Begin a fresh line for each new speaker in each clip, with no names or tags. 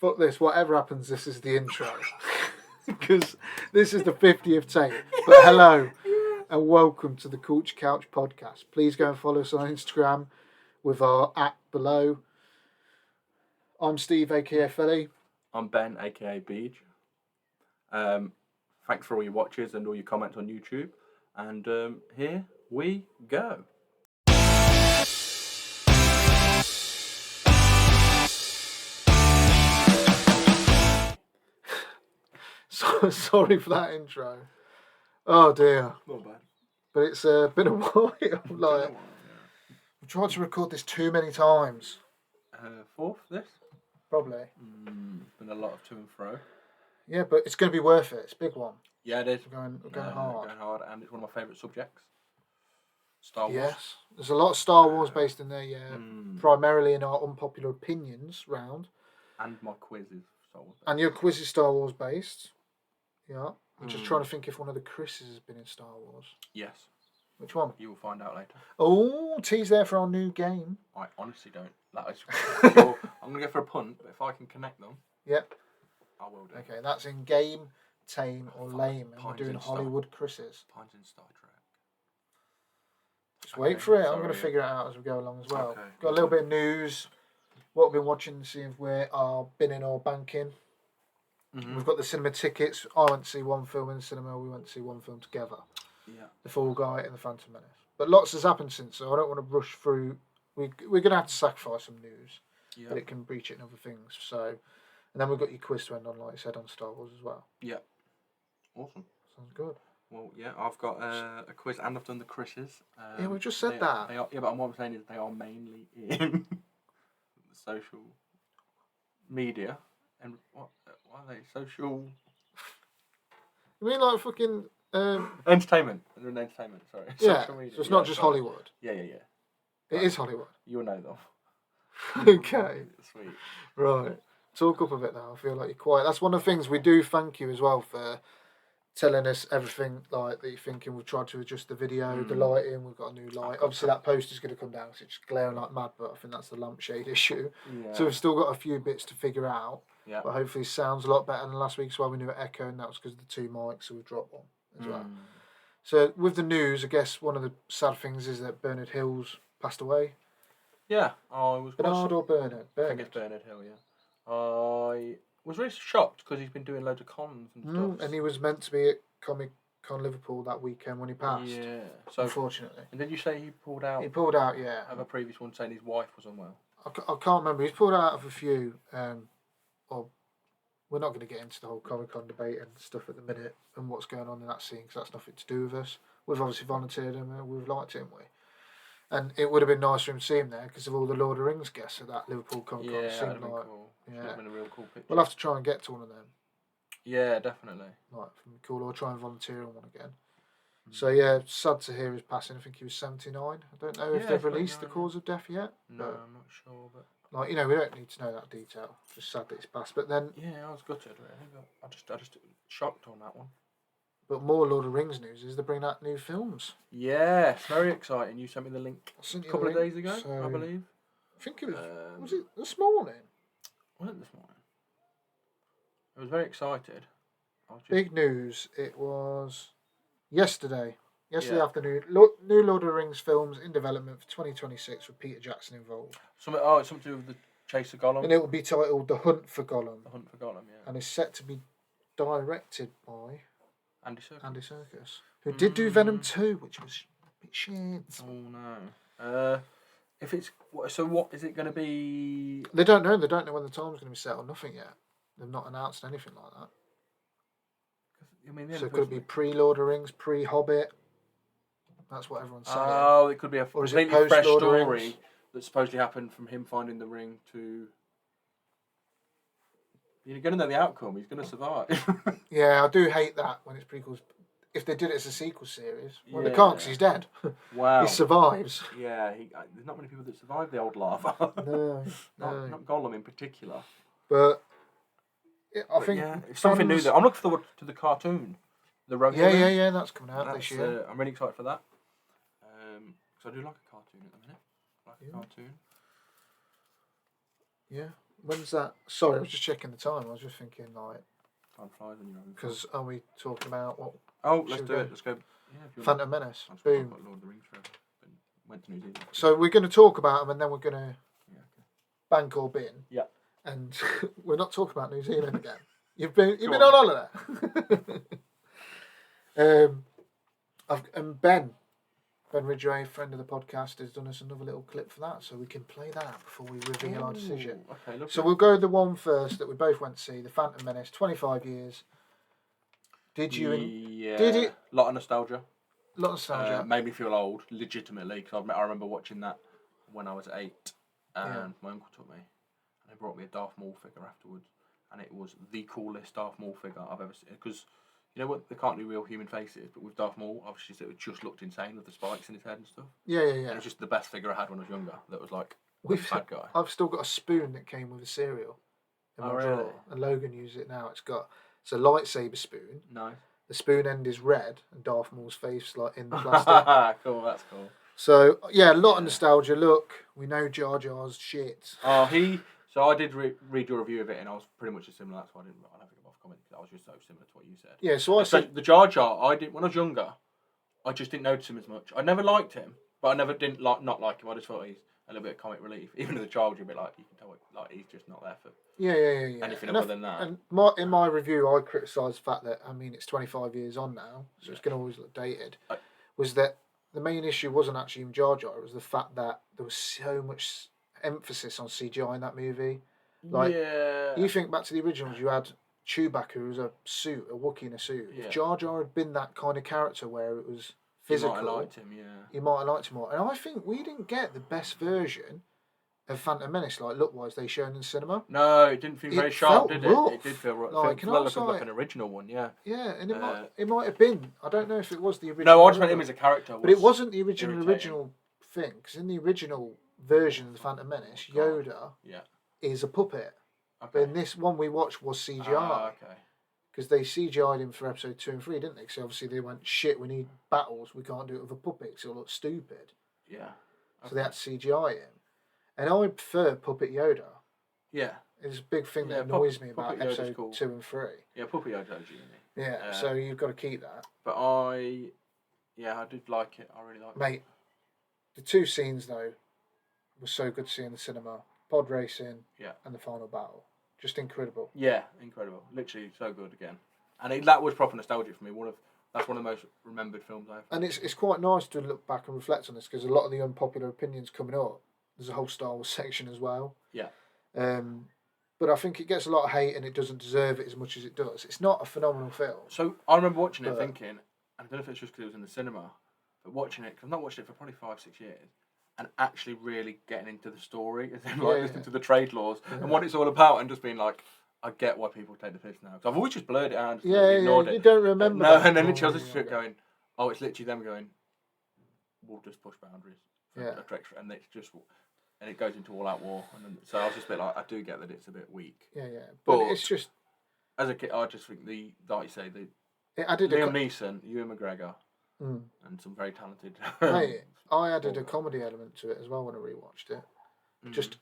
fuck this. Whatever happens, this is the intro. Because this is the 50th take. But hello and welcome to the Culture Couch podcast. Please go and follow us on Instagram with our @ below. I'm Steve, aka Philly.
I'm Ben, aka Beej. Thanks for all your watches and all your comments on YouTube. And here we go.
So, sorry for that intro. Oh dear.
Not bad.
But it's been a while. I've tried to record this too many times.
Fourth, this?
Probably.
Been a lot of to and fro.
Yeah, but it's going to be worth it. It's a big one.
Yeah, it is.
We're going hard.
Going hard, and it's one of my favourite subjects. Star Wars.
Yes. There's a lot of Star Wars based in there, yeah. Primarily in our unpopular opinions round.
And my quiz is Star Wars based.
And your quiz is Star Wars based. Yeah. I'm just trying to think if one of the Chris's has been in Star Wars.
Yes.
Which one?
You will find out later.
Oh, tease there for our new game.
I honestly don't. That is, I'm going to go for a punt, but if I can connect them,
yep,
I will do.
Okay, that's in game, tame, or lame. And we're doing Hollywood Chris's.
Pines in Star Trek.
Just wait for it. I'm going to figure it out as we go along as well.
Okay.
Got a little bit of news. What we've been watching, see if we are binning or banking. We've got the cinema tickets. I went to see one film in the cinema. We went to see one film together.
Yeah.
The Fall Guy and the Phantom Menace. But lots has happened since, so I don't want to rush through. We're going to have to sacrifice some news, but it can breach it in other things. So, and then we've got your quiz to end on, like I said, on Star Wars as well.
Yeah. Awesome.
Sounds good.
Well, yeah, I've got a quiz and I've done the Chris's.
Yeah, we just said that.
They are, yeah, but what I'm saying is they are mainly in the social media. And what are they? Social...
You mean like fucking...
entertainment. They're in entertainment, sorry.
Yeah,
social media.
so it's not just Hollywood.
Yeah.
It is Hollywood.
You'll know them.
Okay.
Sweet.
Right. Talk up a bit now. I feel like you're quiet. That's one of the things we do thank you as well for telling us everything like that you're thinking. We've tried to adjust the video, the lighting. We've got a new light. Obviously, that poster's going to come down because it's glaring like mad, but I think that's the lampshade issue. Yeah. So we've still got a few bits to figure out. Yeah. But hopefully, sounds a lot better than last week. So we knew it echo, and that was because of the two mics, so we've dropped one as well. So with the news, I guess one of the sad things is that Bernard Hill's passed away.
Yeah, I was.
Bernard or Bernard?
I think it's Bernard Hill. Yeah. I was really shocked because he's been doing loads of cons and stuff.
And he was meant to be at Comic Con Liverpool that weekend when he passed.
Yeah. So
unfortunately.
And did you say he pulled out?
He pulled out, yeah.
Of a previous one saying his wife was unwell.
I can't remember. He's pulled out of a few. Or we're not going to get into the whole Comic Con debate and stuff at the minute and what's going on in that scene because that's nothing to do with us. We've obviously volunteered him and we've liked him, and it would have been nice for him to see him there because of all the Lord of the Rings guests at that Liverpool Comic Con.
Yeah, that'd have
been
cool.
Yeah,
would have been a real cool picture.
We'll have to try and get to one of them.
Yeah, definitely.
Right, from cool, or try and volunteer on one again. So yeah, sad to hear his passing. I think he was 79. I don't know if they've released the cause of death yet.
No, I'm not sure, but
like we don't need to know that detail. Just sad that he's passed. But then
I was gutted really. But I just shocked on that one.
But more Lord of the Rings news is they're bringing out new films.
Yes, very exciting. You sent me the link a couple of days ago, I believe.
I think it was it this morning?
Was it this morning? I was very excited.
Big news. It was yesterday afternoon. New Lord of the Rings films in development for 2026 with Peter Jackson involved.
It's something to do with the chase of Gollum.
And it will be titled The Hunt for Gollum.
The Hunt for Gollum, yeah.
And it's set to be directed by
Andy Serkis.
Who did do Venom 2, which was a bit shit.
Oh no. If it's so, what is it going to be?
They don't know. They don't know when the time's going to be set or nothing yet. They've not announced anything like that.
I mean,
so could it be pre-Lord of the Rings, pre-Hobbit? That's what everyone's saying.
Oh, it could be a completely fresh story that supposedly happened from him finding the ring to... You're going to know the outcome. He's going to survive.
Yeah, I do hate that when it's prequels. If they did it as a sequel series, well, they can't because he's dead.
Wow.
He survives.
Yeah, there's not many people that survive the old lava.
No.
Not Gollum in particular.
But... I think
it's something new there. I'm looking forward to the cartoon, the Rogue.
Yeah, that's coming out this year.
I'm really excited for that. Because I do like a cartoon at the minute. A cartoon.
Yeah, When's that? Sorry, I was just checking the time. I was just thinking, like,
Time flies when you're having fun.
because are we talking about what?
Oh, let's
should
do
we
it.
go?
Let's go. Yeah, if you want.
Phantom Menace.
I'm just
Boom.
got Lord of the Rings forever. Went to New Zealand.
So we're going to talk about them, and then we're going to
Yeah. Okay.
bank or bin.
Yeah.
And we're not talking about New Zealand again. You've been
Go
on
on.
holiday. And Ben Ridgway, friend of the podcast, has done us another little clip for that, so we can play that before we reveal our decision.
Okay. Look.
So we'll go the one first that we both went to see, the Phantom Menace, 25 years. Did you?
Yeah.
Did it?
A lot of nostalgia.
A lot of nostalgia.
Made me feel old, legitimately, because I remember watching that when I was 8, and my uncle took me, and they brought me a Darth Maul figure afterwards, and it was the coolest Darth Maul figure I've ever seen. Because you know what, they can't do real human faces, but with Darth Maul, obviously it just looked insane with the spikes in his head and stuff.
Yeah.
And it was just the best figure I had when I was younger. That was like a bad guy.
I've still got a spoon that came with a cereal in my drawer,
really?
and Logan uses it now. It's a lightsaber spoon.
Nice.
The spoon end is red, and Darth Maul's face like in the plastic.
Cool, that's cool.
So yeah, a lot of nostalgia. Look, we know Jar Jar's shit.
Oh, So I did read your review of it, and I was pretty much similar. That's why I never got off commenting, because I was just so similar to what you said.
Yeah, so I said
the Jar Jar. When I was younger, I just didn't notice him as much. I never liked him, but I never didn't not like him. I just thought he's a little bit of comic relief. Even as a child, you'd be like, you can tell, like he's just not there for.
Yeah.
Anything other than that.
And in my review, I criticised the fact that, I mean, it's 25 years on now, so it's going to always look dated. Was that the main issue wasn't actually in Jar Jar, it was the fact that there was so much emphasis on CGI in that movie. Like, you think back to the originals, you had Chewbacca, who was a Wookiee in a suit.
Yeah.
If Jar Jar had been that kind of character where it was physical,
you might have liked him,
you might have liked him more. And I think we didn't get the best version of Phantom Menace, like look-wise, they shown in the cinema.
No, it didn't feel very sharp, did
rough.
it? It did feel rough.
Like,
it felt like an original one, yeah.
Yeah, and it might have been. I don't know if it was the original.
No, I just meant him as a character.
But it wasn't the original thing, because in the original version of the Phantom Menace, Yoda is a puppet.
Okay.
But in this one we watched was CGI.
Okay.
Because they CGI'd him for episode 2 and 3, didn't they? Because obviously they went, shit, we need battles, we can't do it with a puppet because it'll look stupid.
Yeah. Okay.
So they had to CGI him. And I prefer Puppet Yoda.
Yeah.
It's a big thing that annoys me about episode 2 and 3.
Yeah, Puppet Yoda's OG, isn't he?
Yeah, so you've got to keep that.
But I did like it. I really liked it.
Mate, the two scenes, though, were so good to see in the cinema. Pod racing and the final battle. Just incredible.
Yeah, incredible. Literally so good again. And that was proper nostalgia for me. That's one of the most remembered films I've.
And it's quite nice to look back and reflect on this, because a lot of the unpopular opinions coming up, there's a whole Star Wars section as well.
Yeah.
But I think it gets a lot of hate and it doesn't deserve it as much as it does. It's not a phenomenal film.
So I remember watching it thinking, and I don't know if it's just because it was in the cinema, but watching it, because I've not watched it for probably 5-6 years, and actually really getting into the story, and then listening to the trade laws and what it's all about, and just being like, I get why people take the piss now. Because I've always just blurred it out and ignored it.
You don't remember
No,
that.
and then literally I was listening to it going, oh, it's literally them going, we'll just push boundaries. And it's just, and it goes into all-out war. And then, so I was just a bit like, I do get that it's a bit weak.
Yeah. But it's just...
As a kid, I just think like you say,
Liam
Neeson, Ewan McGregor, and some very talented...
Mate, I added a comedy element to it as well when I rewatched it. Just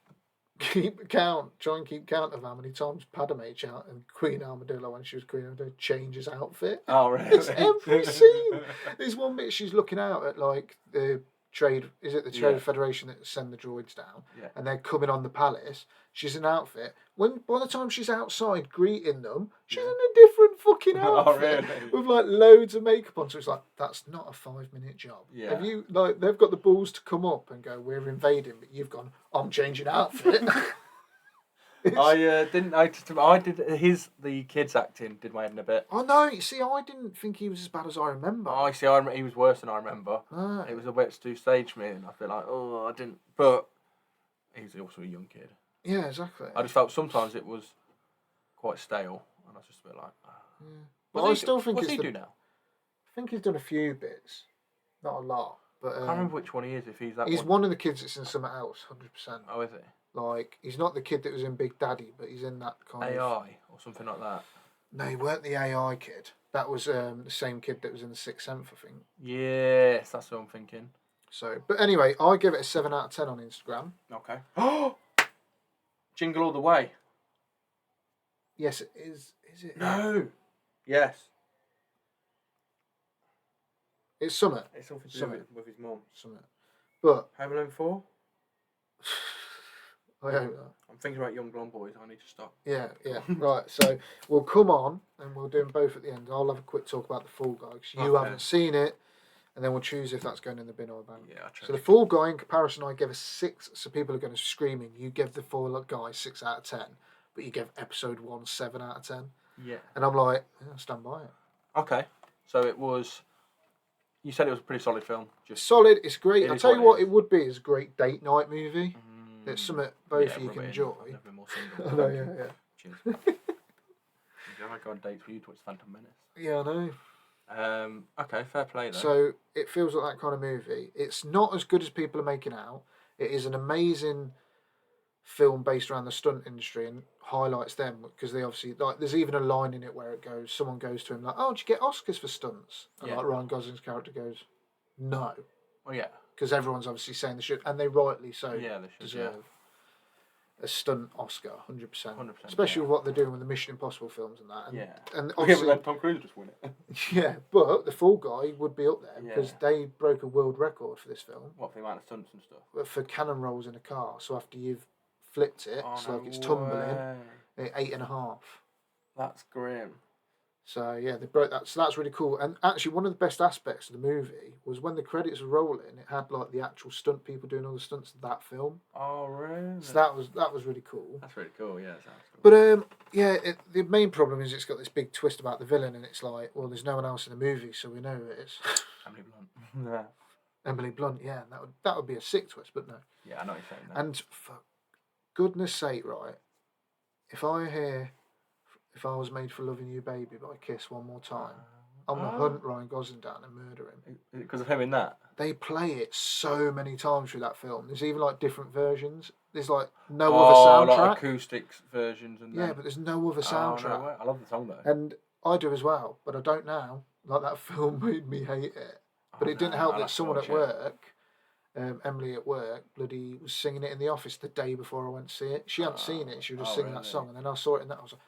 try and keep count of how many times Padme out and Queen Armadillo, when she was Queen Armadillo, changes outfit.
Oh, really?
It's every scene. There's one bit she's looking out at, like, the trade, is it the Trade Federation that send the droids down?
Yeah.
And they're coming on the palace. She's in outfit. By the time she's outside greeting them, she's in a different fucking outfit.
Oh, really?
With like loads of makeup on. So it's like, that's not a 5-minute job.
Yeah.
Have you, like, they've got the balls to come up and go, we're invading, but you've gone, I'm changing outfit.
I the kids acting did my head in a bit.
Oh no, you see, I didn't think he was as bad as I remember.
He was worse than I remember.
Ah.
It was a bit too stage for me, and I feel like, oh, I didn't. But he's also a young kid.
Yeah, exactly.
I just felt sometimes it was quite stale, and I was just a bit like,
yeah. But I still think
what's he do now?
I think he's done a few bits, not a lot. But
I can't remember which one he is. If he's that,
he's one of the kids that's in something else, 100%.
Oh, is he?
Like, he's not the kid that was in Big Daddy, but he's in that kind
AI
of...
or something like that.
No, he weren't the AI kid. That was the same kid that was in The Sixth Sense, I think.
Yes, that's what I'm thinking.
So, but anyway, I give it a 7 out of 10 on Instagram.
Okay. Jingle All the Way.
Yes, it is. Is it?
No. Yes.
It's Summit.
It's something to do
Summit.
with his mum.
Summit. But
Home Alone 4?
I hope not.
I'm thinking about Young Blonde Boys. I need to stop.
Yeah. Right. So we'll come on and we'll do them both at the end. I'll have a quick talk about the Fall Guy because you
Okay.
haven't seen it, and then we'll choose if that's going in the bin or a bank.
Yeah, I
So the Fall Guy, in comparison, I gave a 6. So people are going to screaming. You gave the Fall Guy 6 out of 10, but you gave Episode 1 7 out of 10.
Yeah.
And I'm like, yeah, stand by it.
Okay. So it was. You said it was a pretty solid film. Just
Solid. It's great. I'll
is
tell you
what
what,
it
it would be is a great date night movie. It's something both of you
rub
can
it in.
enjoy.
I've never been more single.
I know, yeah.
Cheers. I go on dates with you to watch Phantom Menace.
Yeah, I know.
Okay, fair play though.
So it feels like that kind of movie. It's not as good as people are making out. It is an amazing film based around the stunt industry and highlights them because they obviously like. There's even a line in it where it goes. Someone goes to him like, "Oh, did you get Oscars for stunts?" And
Yeah.
like Ryan Gosling's character goes, "No,"
Well, yeah.
because everyone's obviously saying they should, and they rightly so.
Yeah, they should.
Deserve a stunt Oscar, 100%.
100%,
Especially
yeah.
with what they're doing with the Mission Impossible films and that. And,
Yeah.
and
Okay,
obviously,
but then Tom Cruise just win it.
yeah, but the Fall Guy would be up there because
Yeah.
they broke a world record for this film.
What, for the amount of stunts and stuff?
For cannon rolls in a car. So after you've flipped it,
Oh,
it's
no
like it's tumbling.
way.
8.5.
That's grim.
So yeah, they broke that. So that's really cool. And actually, one of the best aspects of the movie was when the credits were rolling. It had like the actual stunt people doing all the stunts of that film.
Oh, really?
So that was really cool.
That's really cool. Yeah, that sounds cool.
But yeah, the main problem is it's got this big twist about the villain, and it's like, well, there's no one else in the movie, so we know who it is.
Emily Blunt. Yeah.
Emily Blunt. Yeah, that would be a sick twist, but no.
Yeah, I know what you're saying. That.
And for goodness sake, right? If I was made for loving you, baby, by Kiss one more time, I'm gonna hunt Ryan Gosling down and murder him.
Because of him in that?
They play it so many times through that film. There's even like different versions. There's like no other soundtrack.
Like acoustic versions and
yeah, but there's no other soundtrack.
No way. I love the song though.
And I do as well, but I don't now. Like that film made me hate it. But it didn't help that someone at work, Emily at work, bloody was singing it in the office the day before I went to see it. She hadn't seen it. She was just singing that song, and then I saw it, and I was like,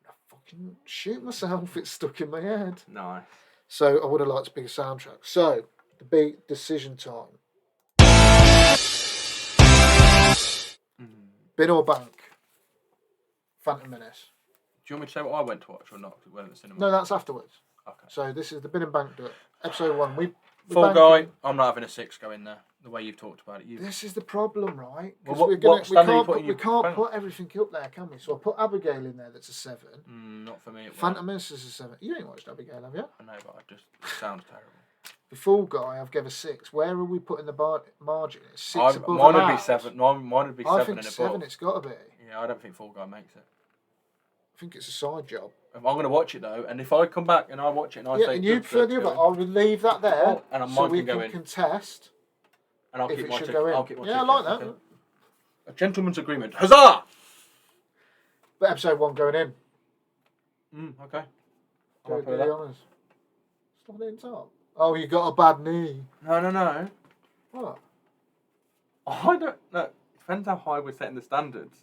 "I fucking shoot myself!" It's stuck in my head.
Nice.
So I would have liked a bigger soundtrack. So the big decision time. Bin or bank? Phantom Menace.
Do you want me to say what I went to watch or not? Because it went at the cinema.
No, that's afterwards.
Okay.
So this is the bin and bank. Episode 1. We
Fall Guy. I'm not having a 6 go in there. The way you've talked about it.
This is the problem, right?
Well,
Because we can't
bank?
put everything up there, can we? So I put Abigail in there. That's a 7.
Not for me.
Phantom Menace is a 7. You ain't watched Abigail, have you?
I know, but it sounds terrible.
The Fall Guy, I've given a 6. Where are we putting the margin? It's 6 above.
Mine would
allowed.
be 7. Mine would be 7
I think
and above.
7. It's got to be.
Yeah, I don't think Fall Guy makes it.
I think it's a side job.
I'm going to watch it though, and if I come back and I watch it and I say,
and you prefer the other, I'll leave that there,
and
so
mine
we
can go
can
in.
contest.
And I'll
if
keep
it
my
should
ticket.
go in.
I'll keep my
Yeah, I
ticket.
like that.
Okay. A gentleman's agreement. Huzzah!
But episode 1 going in.
Okay.
Do the honours. Slide it in top. Oh, you got a bad knee.
No.
What?
I don't know. Depends how high we're setting the standards.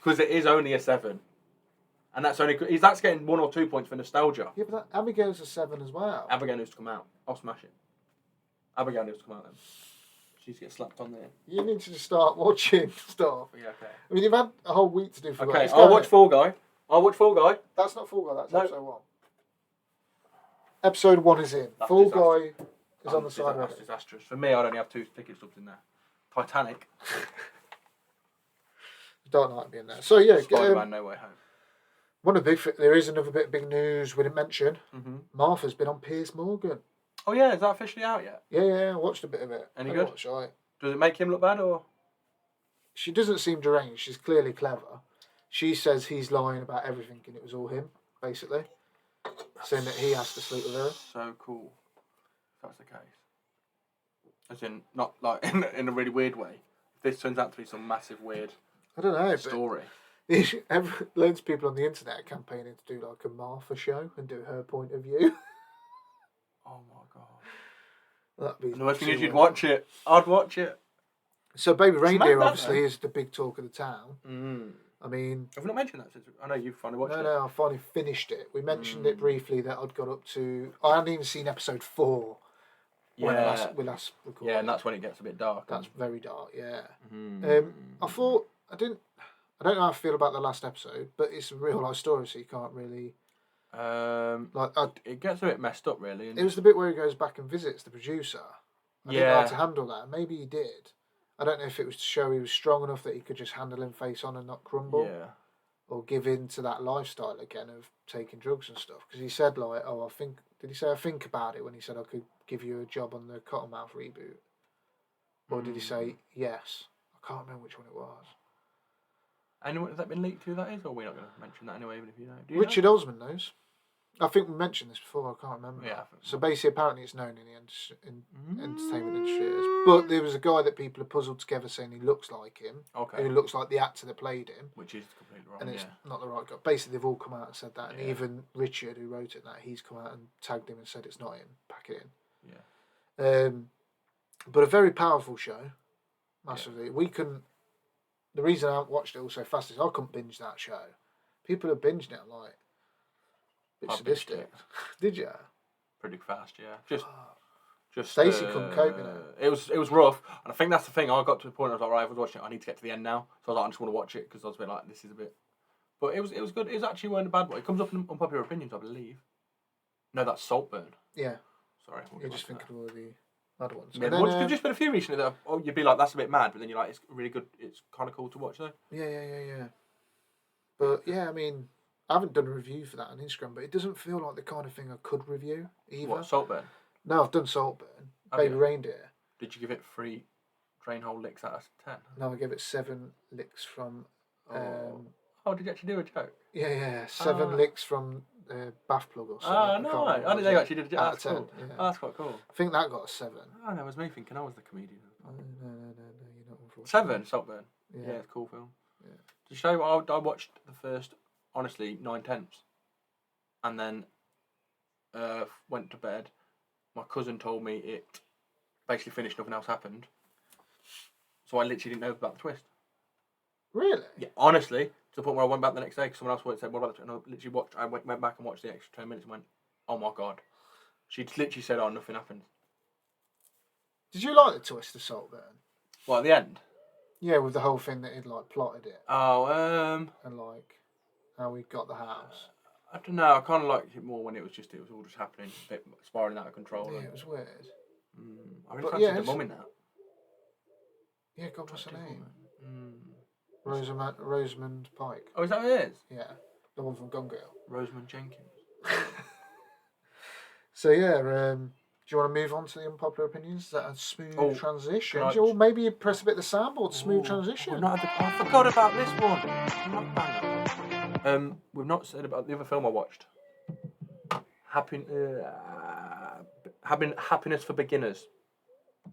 Because it is only a 7. And that's getting 1 or 2 points for nostalgia.
Yeah, but Abigail's a 7 as well.
Abigail needs to come out. I'll smash it. Abigail needs to come out then. She needs to get slapped on there.
You need to just start watching stuff.
Yeah, okay.
I mean, you've had a whole week to do for
Okay, I'll watch Fall Guy.
That's not Fall Guy, that's
No.
episode 1. Episode 1 is in.
That's
Fall
disastrous.
Guy is on the side
That's
of it.
disastrous. For me, I'd only have 2 ticket stubs in there. Titanic.
Dark Knight being there. So yeah,
Spider-Man No Way Home.
there is another bit of big news we didn't mention.
Mm-hmm.
Martha's been on Piers Morgan.
Oh yeah, is that officially out yet?
Yeah, I watched a bit of it.
Any
I
good?
watched, right.
Does it make him look bad or?
She doesn't seem deranged. She's clearly clever. She says he's lying about everything and it was all him, basically. Saying that he has to sleep with her.
So cool. If that's the case. As in, not like in a really weird way. If this turns out to be some massive weird
I don't know,
story.
but loads of people on the internet are campaigning to do like a Martha show and do her point of view.
Oh my god.
That'd be.
And the worst thing is you'd watch it. I'd watch it.
So Baby
mad,
Reindeer
that,
obviously
though.
is the big talk of the town. I mean,
Have we not mentioned that since? I know you've finally watched it.
No, I finally finished it. We mentioned it briefly that I'd got up to. I hadn't even seen episode 4 when we last recorded.
Yeah, and that's when it gets a bit dark.
That's very dark. Yeah.
Mm.
I thought I don't know how I feel about the last episode, but it's a real life story, so you can't really.
It gets a bit messed up, really.
It was the bit where he goes back and visits the producer. I didn't know how to handle that. Maybe he did. I don't know if it was to show he was strong enough that he could just handle him face on and not crumble.
Yeah.
Or give in to that lifestyle again of taking drugs and stuff. Because he said, like, oh, did he say I think about it when he said I could give you a job on the Cottonmouth reboot? Or did he say yes? I can't remember which one it was.
Anyone, has that been leaked who that is? Or we're not going to mention that anyway, even if you know.
Richard Osman knows. I think we mentioned this before, I can't remember.
Yeah.
So basically, apparently it's known in the entertainment industry. But there was a guy that people have puzzled together saying he looks like him.
Okay.
Who looks like the actor that played him.
Which is completely wrong,
and it's not the right guy. Basically, they've all come out and said that. And even Richard, who wrote it, he's come out and tagged him and said it's not him. Pack it in.
Yeah.
But a very powerful show. Massively. Yeah. The reason I haven't watched it all so fast is I couldn't binge that show. People have binged it, like... It's sadistic. Did you?
Pretty fast, yeah. Just
Stacey couldn't cope with it.
It was rough, and I think that's the thing. I got to the point I was like, right, I was watching it. I need to get to the end now. So I was like, I just want to watch it because I was a bit like, this is a bit. But it was good. It was actually weren't a bad one. It comes up in Unpopular Opinions, I believe. No, that's Saltburn.
Yeah.
Sorry,
you're just thinking of all the other ones.
Yeah, there's just been a few recently that you'd be like, that's a bit mad, but then you're like, it's really good. It's kind of cool to watch though.
Yeah. But yeah, I mean. I haven't done a review for that on Instagram, but it doesn't feel like the kind of thing I could review either.
What, Saltburn?
No, I've done Saltburn. Baby Reindeer.
Did you give it 3 drain hole licks out of 10?
No, I gave it 7 licks from...
did you actually do a joke?
Yeah. 7 licks from bath plug or something.
No. I didn't think you actually did a joke. That's cool.
Yeah.
That's quite cool.
I think that got a 7.
Oh, that was me thinking I was the comedian.
No, you're not, unfortunately.
7, Saltburn. Yeah, it's a cool film.
Yeah.
To show you, I watched the first... honestly, 9/10, and then went to bed. My cousin told me it basically finished, nothing else happened. So I literally didn't know about the twist.
Really?
Yeah, honestly, to the point where I went back the next day because someone else said, "What about the twist?" And I literally watched. I went back and watched the extra 10 minutes and went, "Oh my god!" She literally said, "Oh, nothing happened."
Did you like the twist of Saltburn?
Well, at the end.
Yeah, with the whole thing that he'd like plotted it.
Oh,
and like. How we got the house.
I don't know. I kind of liked it more when it was all just happening, a bit spiraling out of control.
Yeah, it was weird.
I really fancied the mum in that.
Yeah, God, what's her name? Rosamund Pike.
Oh, is that who it is?
Yeah, the one from Gone Girl.
Rosamund Jenkins.
So yeah, do you want to move on to the unpopular opinions? Is that a smooth transition? Or maybe you press a bit of the soundboard, smooth transition.
I forgot about this one. We've not said about the other film I watched. Happiness for Beginners.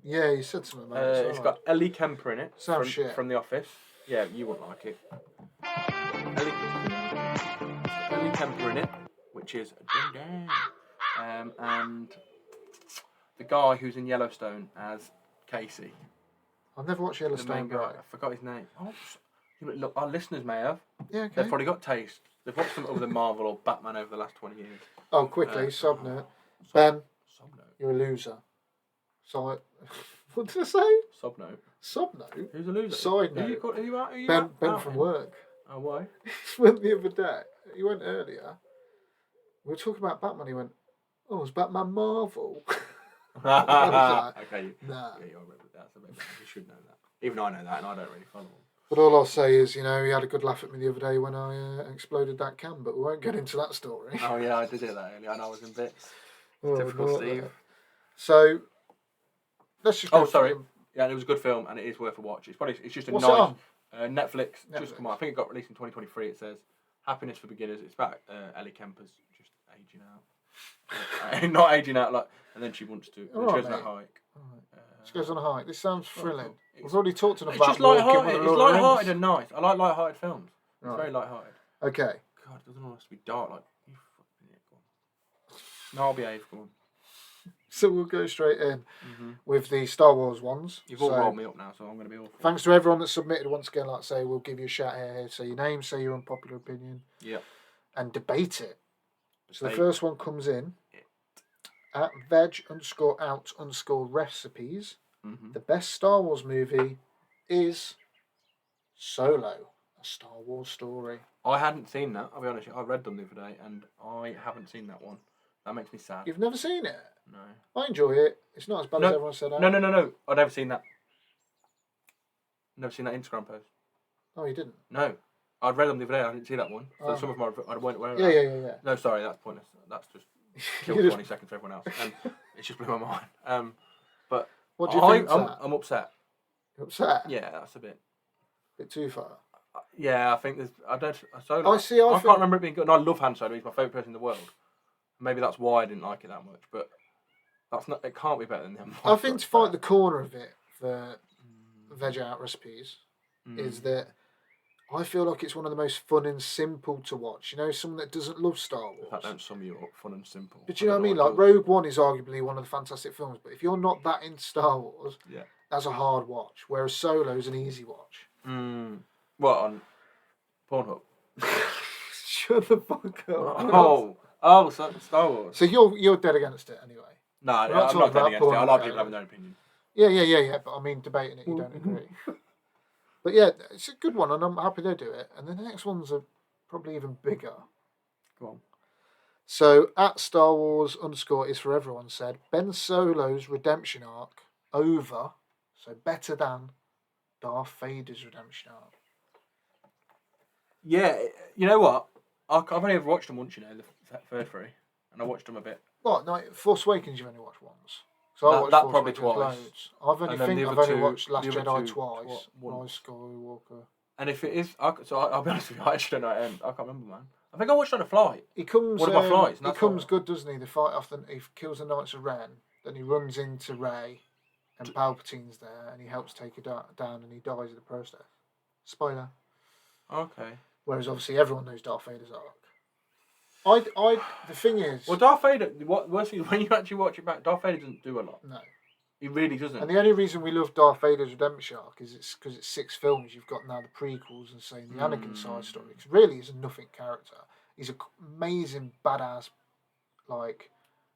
Yeah, you said something about it.
It's got Ellie Kemper in it.
Shit.
From The Office. Yeah, you wouldn't like it. Ellie Kemper in it, which is and the guy who's in Yellowstone as Casey.
I've never watched Yellowstone.
I forgot his name. Look, our listeners may have.
Yeah, okay.
They've probably got taste. They've watched something other than Marvel or Batman over the last 20 years.
Oh, quickly, Subnote. Ben,
Subnote.
You're a loser. What did I say?
Subnote. Who's a loser?
Side note.
Who you out?
Ben from work.
Oh, why?
He went the other day. He went earlier. We were talking about Batman. He went, "Oh, is Batman Marvel?"
Okay.
Nah.
Yeah, you're right with that. You should know that. Even I know that, and I don't really follow them.
But all I'll say is, he had a good laugh at me the other day when I exploded that can, but we won't get into that story.
Oh, yeah, I did hear that earlier, and I was in bits. Typical Steve.
So, let's just go.
Oh, sorry. Yeah, it was a good film, and it is worth a watch. It's just a
What's
nice...
it on?
Netflix. Just come on. I think it got released in 2023. It says, Happiness for Beginners. It's about Ellie Kemper's just aging out. Not aging out, like... And then she wants to... She goes on a hike.
She goes on a hike. This sounds thrilling. We've already talked enough
it's
about
just light-hearted.
It's
light-hearted and nice. I like light-hearted films. It's very light-hearted.
Okay.
God, it doesn't want us to be dark. Like, you fucking... Go on. No, I'll behave. Go on.
So we'll go straight in with the Star Wars ones.
You've all rolled me up now, so I'm going to be awful.
Thanks to everyone that submitted once again. Like I say, we'll give you a shout here. Say your name, say your unpopular opinion.
Yeah.
And debate it. So the first one comes in at veg_out_recipes. The best Star Wars movie is Solo, a Star Wars story.
I hadn't seen that, I'll be honest. I read them the other day and I haven't seen that one. That makes me sad.
You've never seen it?
No.
I enjoy it. It's not as bad as everyone said.
No. I've never seen that. Never seen that Instagram post.
Oh, you didn't?
No. I read them the other day. I didn't see that one. So some of them I went away.
Yeah.
No, sorry, that's pointless. That's just killed 20 seconds for everyone else. It just blew my mind. But
what do you think?
I'm upset.
You're upset?
Yeah, that's a bit
too far.
Yeah, I think there's. I can't remember it being good. And I love Han Solo. He's my favourite person in the world. Maybe that's why I didn't like it that much. But that's not. It can't be better than him.
I think to fight the corner of it for Veg Out Recipes is that I feel like it's one of the most fun and simple to watch. You know, someone that doesn't love Star Wars.
That don't sum you up. Fun and simple.
But you know what I mean? Like Rogue One is arguably one of the fantastic films. But if you're not that into Star Wars, that's a hard watch. Whereas Solo is an easy watch.
What, on Pornhub?
Shut the fuck
up. So Star Wars.
So you're dead against it anyway?
No, I'm not dead against it. I like people having their opinion.
Yeah. But I mean, debating it, you don't agree. But yeah, it's a good one, and I'm happy they do it. And then the next ones are probably even bigger.
Go on.
So at Star Wars _ is for everyone said Ben Solo's redemption arc over, so better than Darth Vader's redemption arc.
Yeah, you know what? I've only ever watched them once, the third three, and I watched them a bit.
What? No, Force Awakens you've only watched once. So I watched
that
Force
probably
Awakens
twice.
Loads. I've only watched Last Jedi twice. Rise Skywalker.
And if it is, I'll be honest with you, I actually don't know. I can't remember, man. I think I watched on a flight.
He comes.
One of my flights.
He comes good, doesn't he? The fight often he kills the Knights of Ren, then he runs into Rey, and Palpatine's there, and he helps take her down, and he dies in the process. Spoiler.
Okay.
Whereas obviously everyone knows Darth Vader's arc. The thing is...
Well, Darth Vader, worst thing is when you actually watch it back, Darth Vader doesn't do a lot.
No.
He really doesn't.
And the only reason we love Darth Vader's redemption arc is it's because it's 6 films. You've got now the prequels and saying the Anakin side story. Because really he's a nothing character. He's an amazing, badass,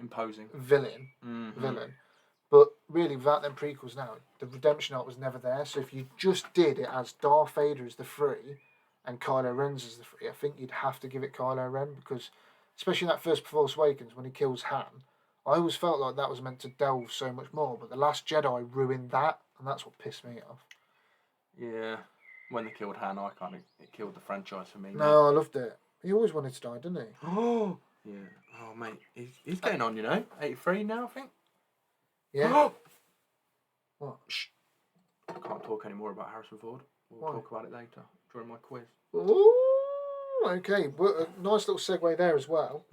imposing
villain. But really, without them prequels now, the redemption arc was never there. So if you just did it as Darth Vader as the Free and Kylo Ren's as the Free, I think you'd have to give it Kylo Ren because, especially in that first Force Awakens when he kills Han, I always felt like that was meant to delve so much more. But The Last Jedi ruined that, and that's what pissed me off.
Yeah, when they killed Han, it killed the franchise for me.
No, I loved it. He always wanted to die, didn't he?
Oh, yeah. Oh, mate, he's getting on, 83 now, I think.
Yeah. What?
Shh. I can't talk anymore about Harrison Ford. We'll talk about it later during my quiz.
Ooh, okay. Well, a nice little segue there as well.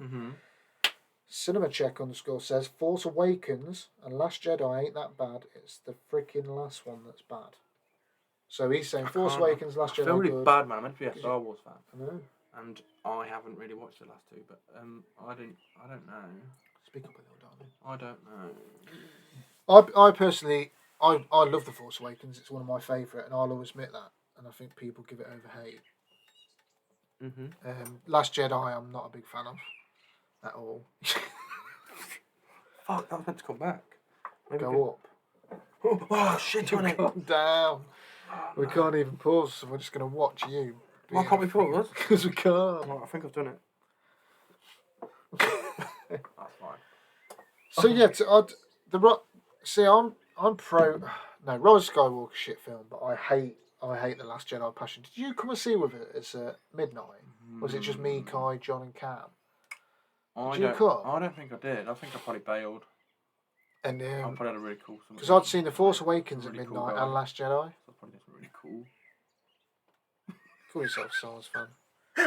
Cinema Check _ says Force Awakens and Last Jedi ain't that bad. It's the freaking last one that's bad. So he's saying Force Awakens, Last Jedi.
I feel really bad, man. I'm meant to be a Star Wars fan.
I know.
And I haven't really watched the last two, but I don't know.
Speak up a little, darling.
I don't know.
I personally, I love The Force Awakens. It's one of my favourite, and I'll always admit that. And I think people give it over hate. Last Jedi, I'm not a big fan of at all.
Fuck, that was meant to come back.
Maybe go up.
Oh shit on it.
Calm down. We can't even pause, so we're just going to watch you.
Why can't we pause?
Because we can't.
Well, I think I've done it. That's fine.
So yeah, I'm pro. No, Rise of Skywalker shit film, but I hate The Last Jedi Passion. Did you come and see with it? It's midnight. Was it just me, Kai, John, and Cam?
I don't think I did. I think I probably bailed.
And
I probably had a really cool.
Because I'd seen The Force Awakens at midnight and Last Jedi.
So probably did really cool.
Call yourself a Star Wars fan.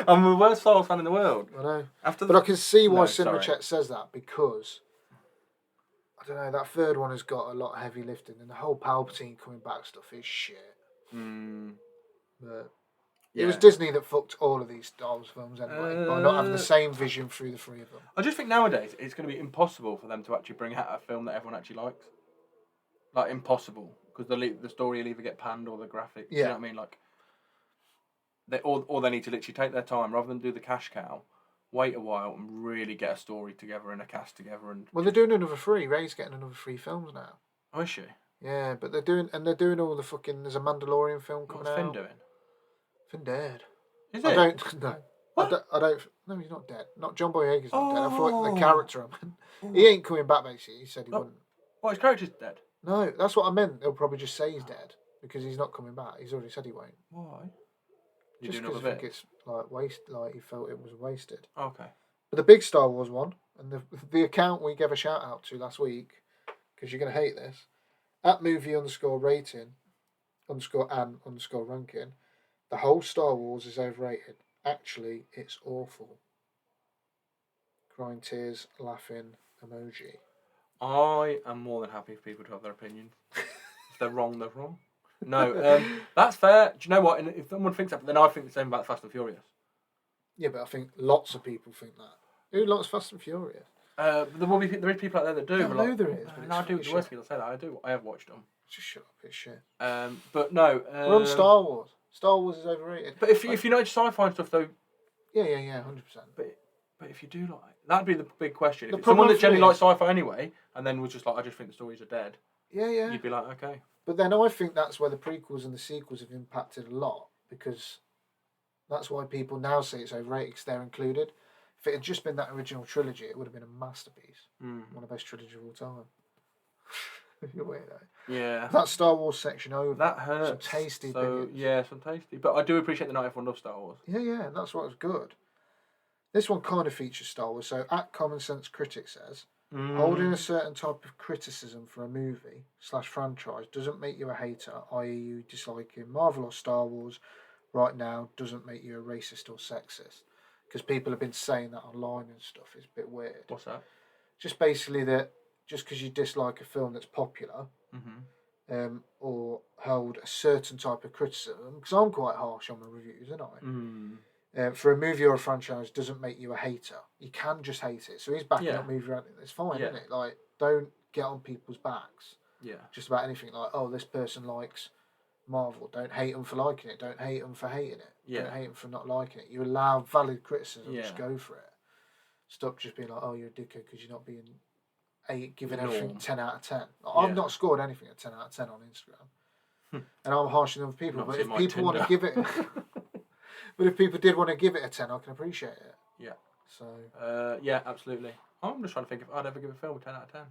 I'm the worst Star Wars fan in the world.
I know. But I can see why Cinema Check says that because I don't know, that third one has got a lot of heavy lifting and the whole Palpatine coming back stuff is shit. But It was Disney that fucked all of these Star Wars films anyway by not having the same vision through the three of them.
I just think nowadays it's going to be impossible for them to actually bring out a film that everyone actually likes. Like impossible, because the story will either get panned or the graphics. Yeah. You know what I mean? Like they need to literally take their time rather than do the cash cow. Wait a while and really get a story together and a cast together. And
well, they're doing another 3. Ray's getting another 3 films now.
Oh, is she?
Yeah, but they're doing all the fucking. There's a Mandalorian film coming out.
What's Finn doing?
Finn dead.
Is
I
it?
don't know. I don't. No, he's not dead. Not John Boyega's not dead. I thought the character. He ain't coming back. Basically, he said he wouldn't.
What, his character's dead?
No, that's what I meant. They'll probably just say he's dead because he's not coming back. He's already said he won't.
Why?
Just because I think it's like waste. Like he felt it was wasted.
Okay.
But the big Star Wars one and the account we gave a shout out to last week, because you're gonna hate this, at @movie_rating_and_ranking, the whole Star Wars is overrated. Actually, it's awful. Crying tears, laughing emoji.
I am more than happy for people to have their opinions. If they're wrong, they're wrong. No, that's fair. Do you know what? And if someone thinks that, then I think the same about Fast and Furious.
Yeah, but I think lots of people think that. Who likes Fast and Furious?
There is people out there that do.
I know there is.
No, I do. The worst people say that. I do. I have watched them.
Just shut up, it's shit.
But no.
We're on Star Wars. Star Wars is overrated.
But if you're not into sci-fi and stuff, though.
Yeah, 100%.
But if you do like, that'd be the big question. If it's someone that generally likes sci-fi anyway, and then was just like, I just think the stories are dead.
Yeah.
You'd be like, okay.
But then I think that's where the prequels and the sequels have impacted a lot, because that's why people now say it's overrated, because they're included. If it had just been that original trilogy, it would have been a masterpiece. One of the best trilogies of all time. You're weird, though.
Yeah.
That Star Wars section over.
That hurts.
Some tasty
opinions. Yeah, some tasty. But I do appreciate that not everyone loves Star Wars.
Yeah, and that's what was good. This one kind of features Star Wars. So, @Common Sense Critic says, holding a certain type of criticism for a movie/franchise doesn't make you a hater, i.e. you disliking Marvel or Star Wars right now doesn't make you a racist or sexist. Because people have been saying that online and stuff. It's a bit weird.
What's that?
Just basically that just because you dislike a film that's popular or hold a certain type of criticism, because I'm quite harsh on my reviews, aren't I? For a movie or a franchise doesn't make you a hater. You can just hate it. So he's backing up movie ranting. It's fine, isn't it? Like, don't get on people's backs. Yeah. Just about anything. Like, oh, this person likes Marvel. Don't hate them for liking it. Don't hate them for hating it. Yeah. Don't hate them for not liking it. You allow valid criticism. Just go for it. Stop just being like, oh, you're a dickhead because you're not being giving everything 10 out of 10. Like, I've not scored anything at 10 out of 10 on Instagram. And I'm harsh on other people. But if people want to give it... But if people did want to give it a 10, I can appreciate it. Yeah. So.
Yeah, absolutely. I'm just trying to think if I'd ever give a film a 10 out of 10.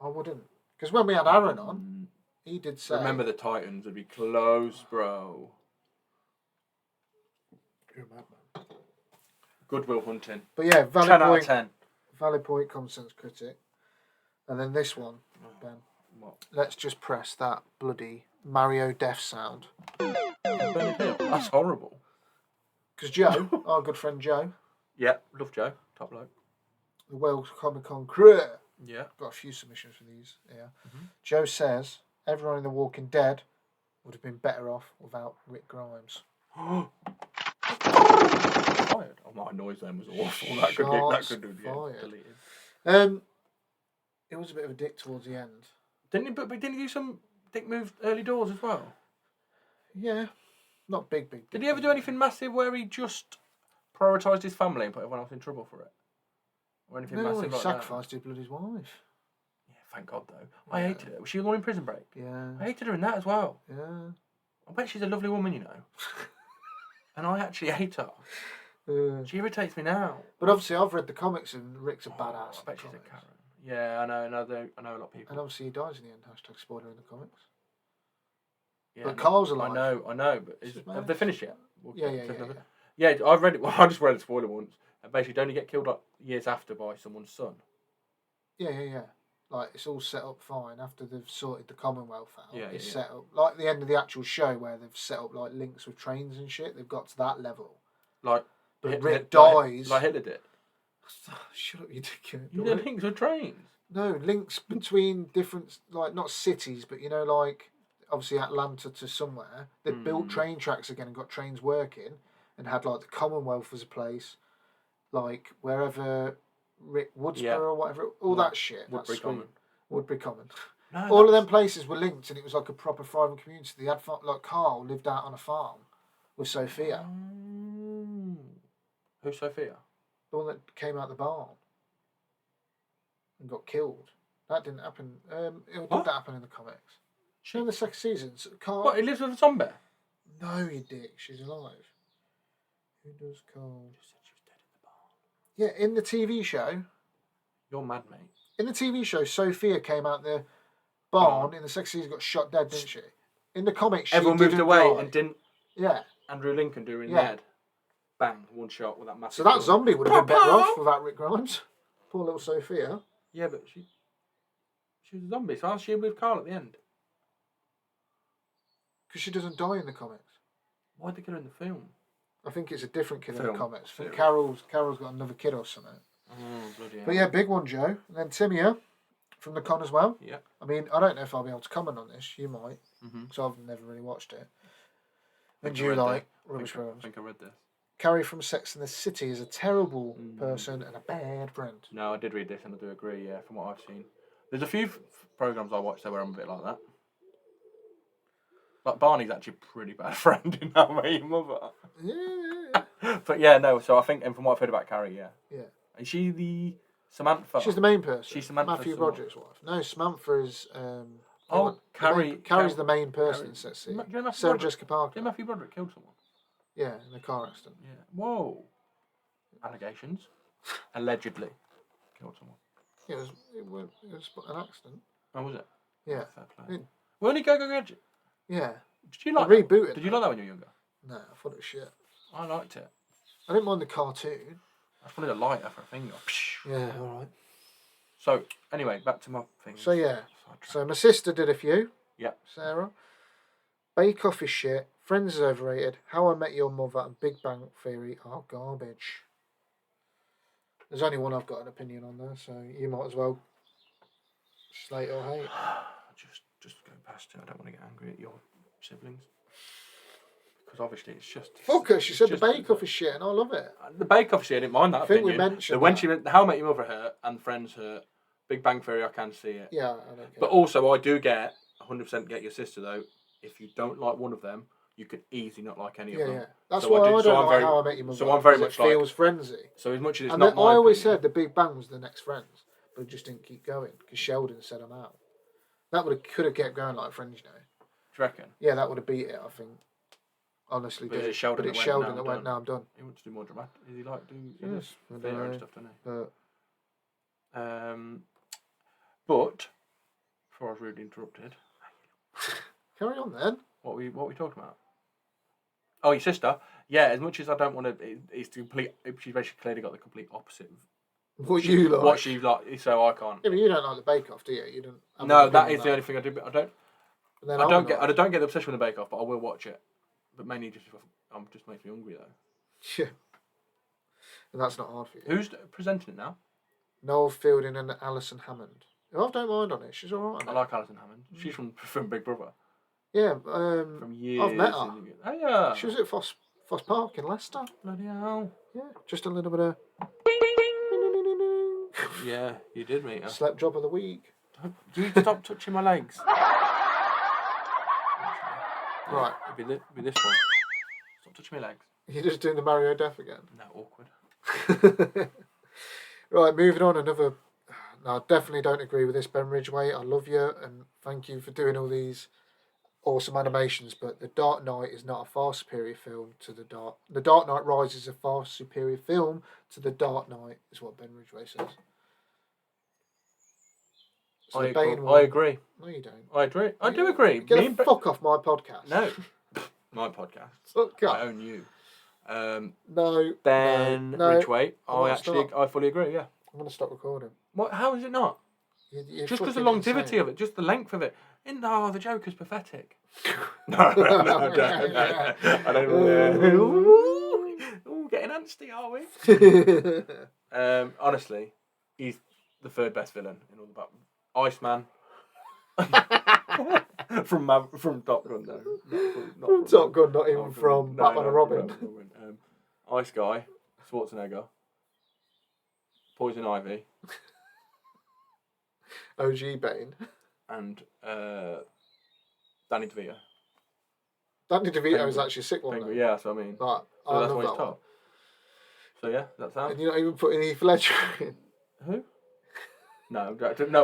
I wouldn't. Because when we had Aaron on, he did say...
Remember the Titans would be close, bro.
You're a madman.
Good Will Hunting.
But yeah, valid
10
point.
Out of 10.
Valid point, Common Sense Critic. And then this one, Ben.
What?
Let's just press that bloody Mario death sound.
That's horrible.
Because Joe, our good friend Joe.
Yeah, love Joe. Top bloke.
The Wales Comic Con crew.
Yeah.
Got a few submissions for these. Yeah. Joe says everyone in The Walking Dead would have been better off without Rick Grimes.
Fired. Oh, my noise then was awful. That could do deleted.
It was a bit of a dick towards the end.
Didn't he? But didn't he do some dick moves early doors as well?
Yeah, not big.
Did he ever do anything massive where he just prioritised his family and put everyone else in trouble for it? Or anything massive like
sacrificed his bloody wife.
Yeah, thank God though. I hated her. Was she the one in Prison Break?
Yeah.
I hated her in that as well.
Yeah.
I bet she's a lovely woman, you know. And I actually hate her. She irritates me now.
But obviously, I've read the comics and Rick's a badass.
I bet she's a Karen. Yeah, I know a lot of people.
And obviously, he dies in the end. # spoiler in the comics.
Yeah,
but Carl's alive.
I know. But have they finished yet?
Yeah.
I've read it. Well, I just read the spoiler once. And basically, don't he get killed like years after by someone's son?
Yeah. Like, it's all set up fine after they've sorted the Commonwealth out. It's set up like the end of the actual show where they've set up like links with trains and shit. They've got to that level.
Like,
but Rick dies.
Like Hitler did.
Shut up, you dickhead.
You know, links with trains.
No, links between different, like, not cities, but, you know, like, obviously Atlanta to somewhere. They built train tracks again and got trains working, and had like the Commonwealth as a place, like wherever Woodsboro or whatever, all that shit.
Woodbury Common.
Woodbury Common.
No,
all of them places were linked, and it was like a proper thriving community. They had like Carl lived out on a farm with Sophia.
Who's Sophia?
The one that came out the barn and got killed. That didn't happen. Did that happen in the comics? In the second season, Carl.
What? He lives with a zombie?
No, you dick. She's alive. Who does Carl?
You said she was dead in the barn.
Yeah, in the TV show.
You're mad, mate.
In the TV show, Sophia came out the barn in the second season, got shot dead, didn't she? In the comics, she
everyone moved away
die.
and didn't.
Yeah.
Andrew Lincoln doing the head. Bang! One shot with that massive.
So that zombie would have been better off without Rick Grimes. Poor little Sophia.
Yeah, but she was a zombie. So how's she with Carl at the end?
Because she doesn't die in the comics.
Why'd they get her in the film?
I think it's a different kid in the comics. I think
Film.
Carol's got another kid or something.
Oh, bloody hell.
But yeah, big one, Joe. And then Tim here from the con as well.
Yeah.
I mean, I don't know if I'll be able to comment on this. You might.
Mm-hmm.
Because I've never really watched it. And
I
you
read
like
that.
rubbish
I
films.
think I read this.
Carrie from Sex and the City is a terrible person and a bad friend.
No, I did read this and I do agree, yeah, from what I've seen. There's a few programmes I watched there where I'm a bit like that. Like Barney's actually a pretty bad friend in How I Met Your Mother.
Yeah.
But yeah, no, so I think, and from what I've heard about Carrie, yeah.
Yeah.
Is she the Samantha?
She's the main person.
She's Samantha.
Matthew Broderick's wife. No, Samantha is...
Carrie.
Carrie's the main person in Sex and the City. Sarah Jessica Parker.
Did Matthew Broderick kill someone?
Yeah, in a car accident.
Yeah. Whoa. Allegations. Allegedly killed someone.
Yeah, it was an accident.
Oh, was it?
Yeah.
Fair play. Weren't he Go Gadget?
Yeah.
Did you like
they rebooted
Did you like that when you were younger?
No, I thought it was shit.
I liked it.
I didn't mind the cartoon.
I just wanted a lighter for a finger.
Yeah, alright.
So, anyway, back to my thing.
So, yeah. So, my sister did a few.
Yeah.
Sarah. Bake Off is shit. Friends is overrated. How I Met Your Mother and Big Bang Theory are garbage. There's only one I've got an opinion on there, so you might as well slate or hate.
Just go past it. I don't want to get angry at your siblings. Because obviously it's just...
Fuck her, she said the Bake Off is shit and I love it.
The Bake Off, I didn't mind that
I think
opinion.
we mentioned
when
that.
How I Met Your Mother hurt and Friends hurt, Big Bang Theory, I can see it.
Yeah, I don't care.
But also, I do 100% get your sister though. If you don't like one of them, you could easily not like any of them.
Yeah. That's why I don't like How I Met Your Mother.
So I'm very much
it feels frenzy.
So as much as it's
and
not my
I always
opinion,
said the Big Bang was the next Friends, but it just didn't keep going because Sheldon said I'm out. That could have kept going like Friends, you know.
do you reckon?
Yeah, that would have beat it, I think. Honestly,
But
do.
it's Sheldon
But it's
that
Sheldon
went,
that went,
"No,
now I'm done.
He wants to do more dramatic. Is he like do
Yes, I
theatre
don't
and
know.
stuff, doesn't he?
But
But before I was rudely interrupted,
carry on then.
what we talking about? Oh, your sister. Yeah, as much as I don't want to, it's the complete. She's basically clearly got the complete opposite of
What you like?
what she like. So I can't.
Yeah, but you don't like the Bake Off, do you? You don't. have
No,
an
that
opinion
is the only thing I do. But I don't.
But then
I
I'm
don't get.
not.
I don't get the obsession with the Bake Off, but I will watch it. But mainly just just makes me hungry though.
Yeah. And that's not hard for you.
Who's presenting it now?
Noel Fielding and Alison Hammond. I don't mind on it. She's all right.
I like Alison Hammond. She's from Big Brother.
Yeah.
From years.
I've met her.
Oh yeah.
She was at Foss Park in Leicester.
Bloody hell.
Yeah, just a little bit of
Yeah, you did meet her.
slap job of the week.
You stop touching my legs.
Right,
It'd be this one. Stop touching my legs.
you're just doing the Mario Death again.
No, awkward.
Right, moving on. Another. No, I definitely don't agree with this, Ben Ridgway. I love you and thank you for doing all these awesome animations, but The Dark Knight is not a far superior film to The Dark Knight Rises is a far superior film to The Dark Knight, is what Ben Ridgway says. So
I
the Bane
agree.
one-
I agree.
No, you don't.
I agree. I do agree.
Get
Me
the
and Ben-
fuck off my podcast.
No. My podcast.
Fuck
I
off.
own you.
No.
Ben
no,
Ridgway.
I wanna
I fully agree. Yeah.
I'm going to stop recording.
What? How is it not?
You're
Just because the
fucking
longevity
insane.
of it, just the length of it. The Joker's pathetic. No, I don't. Ooh, getting antsy, are we? Honestly, he's the third best villain in all the Batman. Iceman. from Top Gun, though. Not
From Top Gun, not even from Batman and Robin.
Ice Guy, Schwarzenegger, Poison Ivy,
OG Bane.
and Danny DeVito.
Danny DeVito is actually a sick one.
Yeah, that's what I mean.
But
So
I
that's
love
why
that
he's
one.
top. So yeah, that's that.
And you're not even putting Heath Ledger in.
Who? No,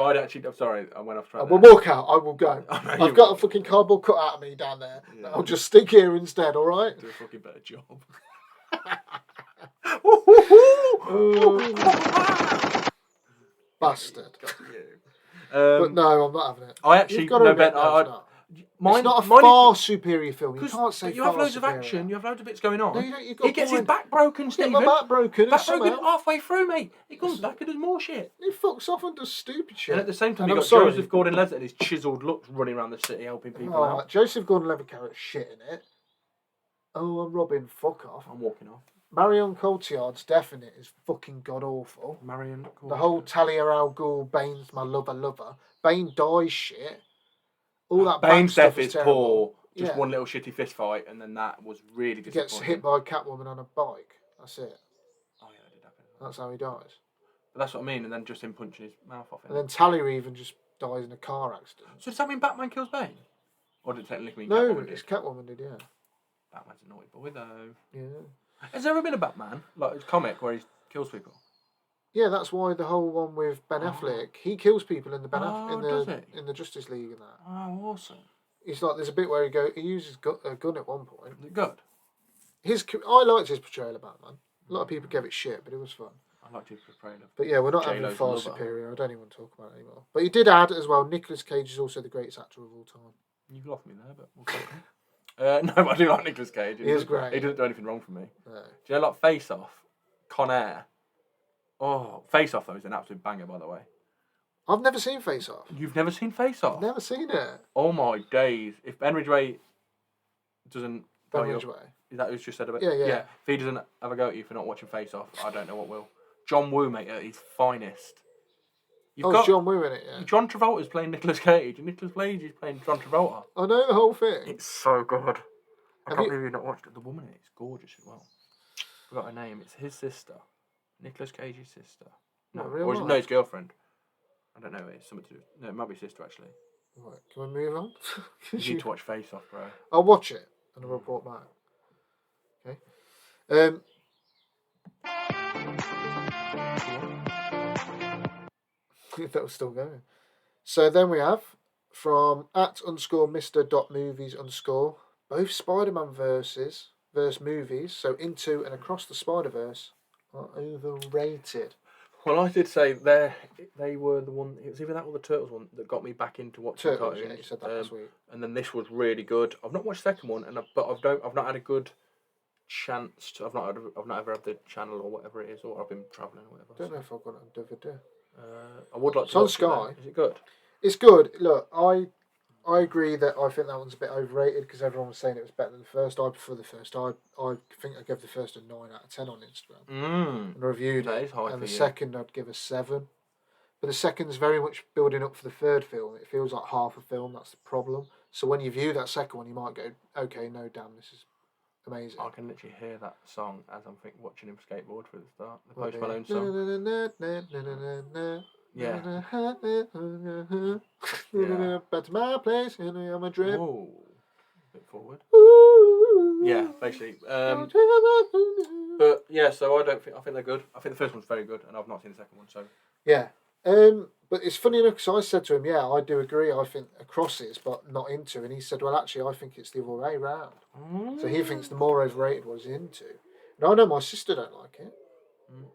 I'd actually. I'm sorry, I went off track.
I will walk out. I will go. I've got a fucking cardboard cut out of me down there. Yeah. I'll just stick here instead. All right.
Do a fucking better job.
Bastard.
But
no, I'm not having it.
I actually no, Ben.
It's not a far superior film. You can't say
you have loads of action. You have loads of bits going on.
No, you don't.
He gets his back broken, Stephen.
My back broken.
Back broken halfway through, mate. He comes back and does more shit.
He fucks off and does stupid shit.
And at the same time, you got Joseph Gordon-Levitt and his chiselled looks running around the city helping people out.
Joseph Gordon-Levitt carrot shit in it. Oh, I'm Robin. Fuck off.
I'm walking off.
Marion Cotillard's death in it is fucking god awful.
Marion.
The whole Talia al Ghul, Bane's my lover. Bane dies shit. All that
Bane's death is
terrible.
poor. Just one little shitty fist fight, and then that was really disappointing.
Gets hit by a Catwoman on a bike. That's it.
Oh yeah, that did happen.
That's how he dies.
But that's what I mean, and then just him punching his mouth off.
And then Talia even just dies in a car accident.
So does that mean Batman kills Bane? Or did it technically mean
no,
Catwoman
it's Catwoman did, yeah.
Batman's a naughty boy, though.
Yeah.
Has there ever been a Batman, like a comic, where he kills people?
Yeah, that's why the whole one with Ben Affleck, he kills people in
the
in the Justice League and that.
Oh, awesome.
It's like there's a bit where he uses a gun at one point.
Is it good?
I liked his portrayal of Batman. A lot of people gave it shit, but it was fun.
I liked his portrayal of.
But yeah, we're not having far superior. I don't even want to talk about it anymore. But he did add as well. Nicolas Cage is also the greatest actor of all time.
You've lost me there, but we'll talk. No, I do like Nicolas Cage.
He is great.
He doesn't do anything wrong for me.
No.
Do you know, like Face Off, Con Air? Oh, Face Off though is an absolute banger, by the way.
I've never seen Face Off.
You've never seen Face Off?
I've never seen it.
Oh my days! If Ben Ridgway doesn't,
Ben Ridgway.
Is that who's just said about?
Yeah.
If he doesn't have a go at you for not watching Face Off, I don't know what will. John Woo, mate, at his finest.
It's John Woo in it, yeah.
John Travolta's playing Nicolas Cage, and Nicolas Cage is playing John Travolta.
I know the whole thing.
It's so good. I can't believe you've not watched it. The woman in it is gorgeous as well. Forgot her name. It's his sister. Nicolas Cage's sister. No, no, his girlfriend. I don't know. It's something to do. No, it might be his sister actually.
Right, can we move on?
You need to watch Face Off, bro.
I'll watch it and I'll report back. Okay. That was still going. So then we have from @_Mr.movies_ both Spider-Man verse movies, so Into and Across the Spider-Verse, are overrated.
Well, I did say they were the one. It was either that or the Turtles one that got me back into watching
Turtles.
cartoons.
Yeah, you said that last week.
And then this was really good. I've not watched the second one, but I've not had a good chance to. I've not ever had the channel or whatever it is, or I've been travelling or whatever.
I don't know if I've got it on DVD.
I would like to.
It's on
watch
Sky.
Is it good?
It's good. Look, I agree that I think that one's a bit overrated because everyone was saying it was better than the first. I prefer the first. I think I gave the first a 9 out of 10 on Instagram. And reviewed
that
it.
Is high
and
for
the
you.
second I'd give a 7. But the second's very much building up for the third film. It feels like half a film. That's the problem. So when you view that second one, you might go, okay, no, damn, this is amazing.
I can literally hear that song as I'm watching him skateboard for the start. The Post Malone song. Yeah.
Back to my place in Real Madrid.
Whoa. A bit forward. Yeah, basically. But yeah, so I think they're good. I think the first one's very good, and I've not seen the second one, so.
Yeah. But it's funny enough because I said to him, yeah, I do agree. I think Across is, but not Into. And he said, well, actually, I think it's the other way round. So he thinks the more overrated was Into. And I know my sister don't like it.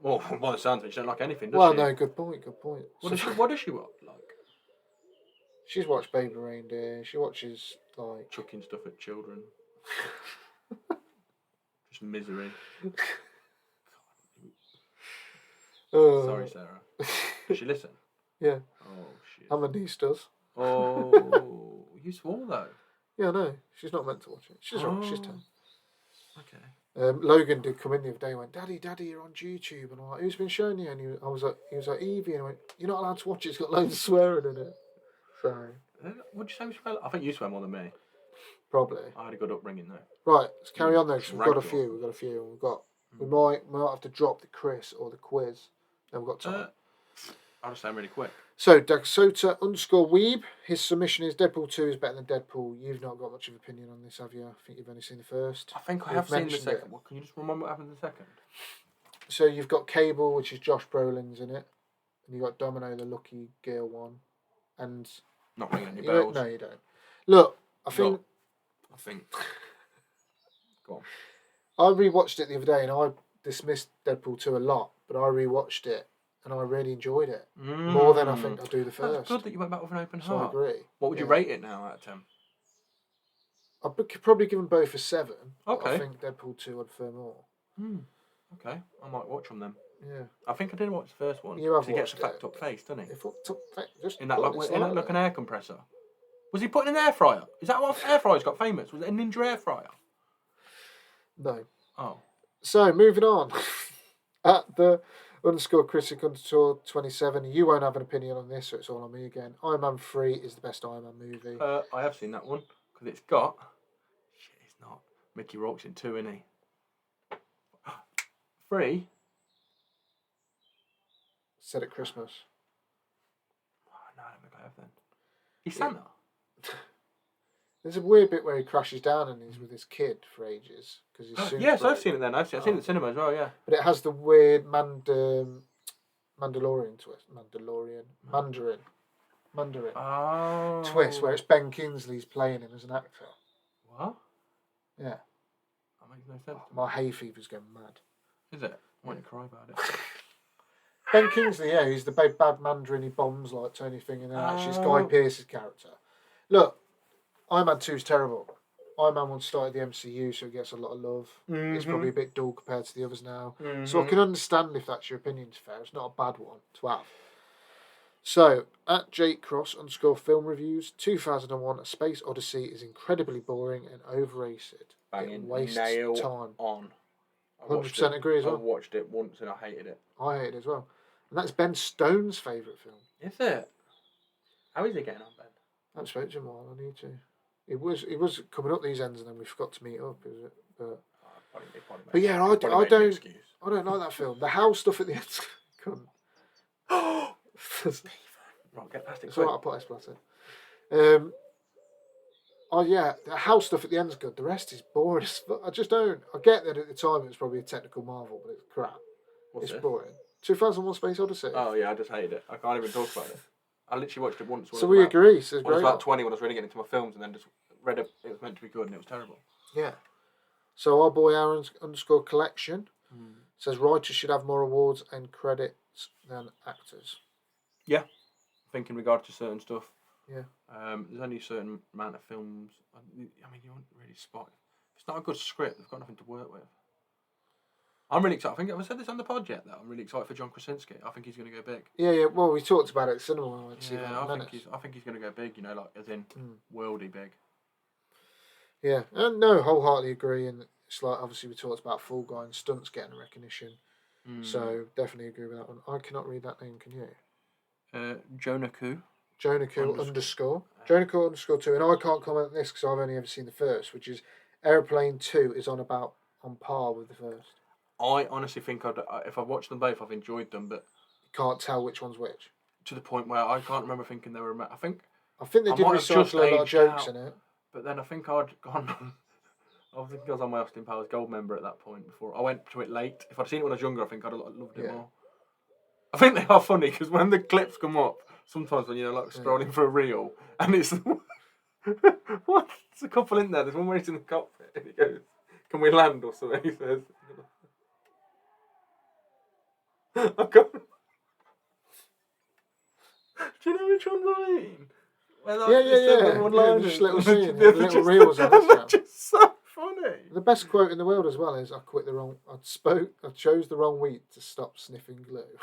Well, by the sounds of it, she don't like anything, does
well,
she?
no, good point.
What does she like?
She's watched Baby Reindeer. She watches, like...
chucking stuff at children. Just misery. Sorry, Sarah. Does she listen?
Yeah.
Oh, shit.
And my niece does.
Oh, you swore, though.
Yeah, I know. She's not meant to watch it. She's right. She's 10.
Okay.
Logan did come in the other day and went, Daddy, you're on YouTube. And I'm like, who's been showing you? And he was like, Evie. And I went, you're not allowed to watch it. It's got loads of swearing in it. So
Would you say we swear? I think you swear more than me.
Probably.
I had a good upbringing though.
Right, let's carry on though, because we've got a
Dragged
few. We've got a few. And we might have to drop the Chris or the quiz. Then we've got time.
I'll just say them really quick.
So, Dagsota_Weeb, his submission is Deadpool 2 is better than Deadpool. You've not got much of an opinion on this, have you? I think you've only seen the first.
I think I have seen the second. Well, can you just remember what happened in the second?
So, you've got Cable, which is Josh Brolin's in it. And you've got Domino, the Lucky Girl one. And...
Not ringing any bells.
No, you don't. Look, I think...
Go on.
I rewatched it the other day and I dismissed Deadpool 2 a lot, but I rewatched it and I really enjoyed it. More than I think I do the first.
That's good that you went back with an open
so
heart.
I agree.
What would you rate it now out of 10?
I'd probably give them both a 7.
Okay.
I think Deadpool 2 I'd prefer more.
Okay, I might watch them then.
Yeah.
I think I did watch the first one.
You have
he gets a
watched
fact up face, doesn't he?
Just
in that like an air compressor. Was he putting an air fryer? Is that what air fryers got famous? Was it a Ninja air fryer?
No.
Oh.
So, moving on. At the _critic_27, you won't have an opinion on this, so it's all on me again. Iron Man 3 is the best Iron Man movie.
I have seen that one, because it's got... Shit, it's not. Mickey Rourke's in 2, isn't he? 3?
Said at Christmas.
Oh, no, I don't think I have then. He's Santa?
There's a weird bit where he crashes down and he's with his kid for ages.
Yes, I've seen it then. I've seen it in the cinema as well, yeah.
But it has the weird Mandalorian twist. Mandarin twist where it's Ben Kingsley's playing him as an actor.
What?
Yeah.
That makes no sense.
My hay fever's going mad.
Is it? I want to cry about it.
Ben Kingsley, yeah, he's the big bad Mandarin. He bombs like Tony Thing, and then actually it's Guy Pearce's character. Look, Iron Man 2 is terrible. Iron Man 1 started the MCU, so it gets a lot of love. It's probably a bit dull compared to the others now. So I can understand if that's your opinion, to fair. It's not a bad one to have. So, at Jake Cross _film reviews, 2001 A Space Odyssey is incredibly boring and overrated.
Banging,
it wastes
nail
time.
On.
100% agree as well.
I watched it once and I hated it.
I hated it as well. And that's Ben Stone's favourite film.
Is it? How is he getting on, Ben?
I haven't spoken to him all. I need to. It was coming up these ends and then we forgot to meet up, is it? But yeah, I don't like that film. The house stuff at the end.
Right, get past it.
So I'll put splatter. Oh yeah, the house stuff at the end's good. The rest is boring. I just don't. I get that at the time it was probably a technical marvel, but it's crap. It's boring. 2001 Space Odyssey.
Oh yeah, I just hated it. I can't even talk about it. I literally watched it once.
So we agree. So
when I was about 20, when I was really getting into my films, and then just read it. It was meant to be good, and it was terrible.
Yeah. So our boy Aaron's _collection says writers should have more awards and credits than actors.
Yeah, I think in regard to certain stuff.
Yeah.
There's only a certain amount of films. I mean, you won't really spot. If it's not a good script, they've got nothing to work with. I'm really excited. I think I've said this on the pod yet, though. I'm really excited for John Krasinski. I think he's going to go big.
Yeah. Well, we talked about it at cinema when I went to see
Menace. I think he's going to go big. You know, like as in worldy big.
Yeah, and no, wholeheartedly agree. And it's like obviously we talked about Fall Guy and stunts getting recognition. So definitely agree with that one. I cannot read that name. Can you?
Jonaku.
Jonaku _ Jonaku _2, and I can't comment on this because I've only ever seen the first, which is Airplane 2 is on par with the first.
I honestly think if I watched them both, I've enjoyed them, but
you can't tell which one's which.
To the point where I can't remember thinking they were. I think
they did recycle a lot of jokes in it.
But then I think I'd gone. I think I was on my Austin Powers Gold member at that point before I went to it late. If I'd seen it when I was younger, I think I'd have loved it more. I think they are funny because when the clips come up, sometimes when you're like scrolling for a reel, and it's what? There's a couple in there. There's one where he's in the cockpit and he goes, "Can we land?" or something. He says. I've got... Do you know which ones I mean?
Yeah. Just little scene, little reels on Instagram.
That's just so funny.
The best quote in the world as well is, I chose the wrong week to stop sniffing glue.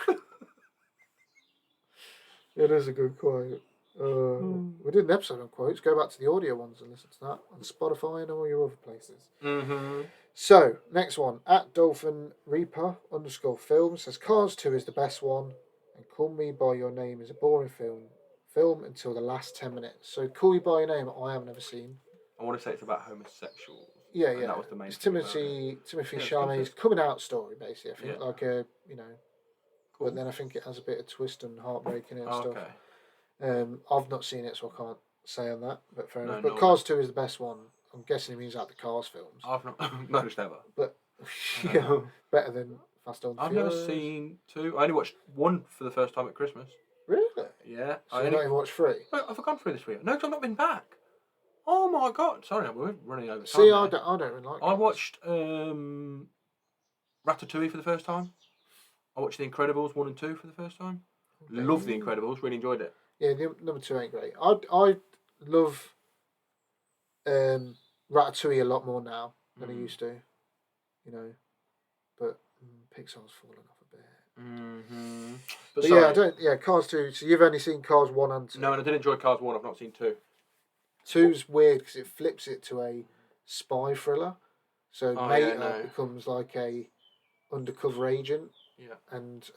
It is a good quote. We did an episode on quotes. Go back to the audio ones and listen to that on Spotify and all your other places. So, next one. At Dolphin Reaper _film says Cars 2 is the best one and Call Me By Your Name is a boring film film until the last 10 minutes. So Call You By Your Name, I haven't ever seen.
I want to say it's about homosexuals.
Yeah,
and
yeah.
that was the main
It's
thing about it.
Timothy
Yeah, it's
Chalamet's
good.
coming out story, basically. I think,
Yeah.
like a
Cool.
but then I think it has a bit of twist and heartbreak in it and
Oh,
stuff.
okay.
I've not seen it, so I can't say on that. But fair enough.
No,
But
nor
Cars 2 is the best one. I'm guessing it means like the Cars films.
I've not noticed ever.
But
I don't
yeah,
know.
better than Fast and
I've
Furious.
never seen 2. I only watched 1 for the first time at Christmas.
Really?
Yeah.
So you've not even watched 3?
I've gone through this week. No, 'cause I've not been back. Oh my god! Sorry, we're running over time.
See,
there.
I don't really like
I
Cars.
watched Ratatouille for the first time. I watched The Incredibles 1 and 2 for the first time.
Okay.
Love The Incredibles. Really enjoyed it.
Yeah, number 2 ain't great. I love Ratatouille a lot more now than I used to. But Pixar's fallen off a bit.
Mm-hmm.
But yeah, I don't. Yeah, Cars 2. So you've only seen Cars 1 and 2.
No, and I did enjoy Cars 1. I've not seen 2.
2's weird because it flips it to a spy thriller. So becomes like a undercover agent.
Yeah.
And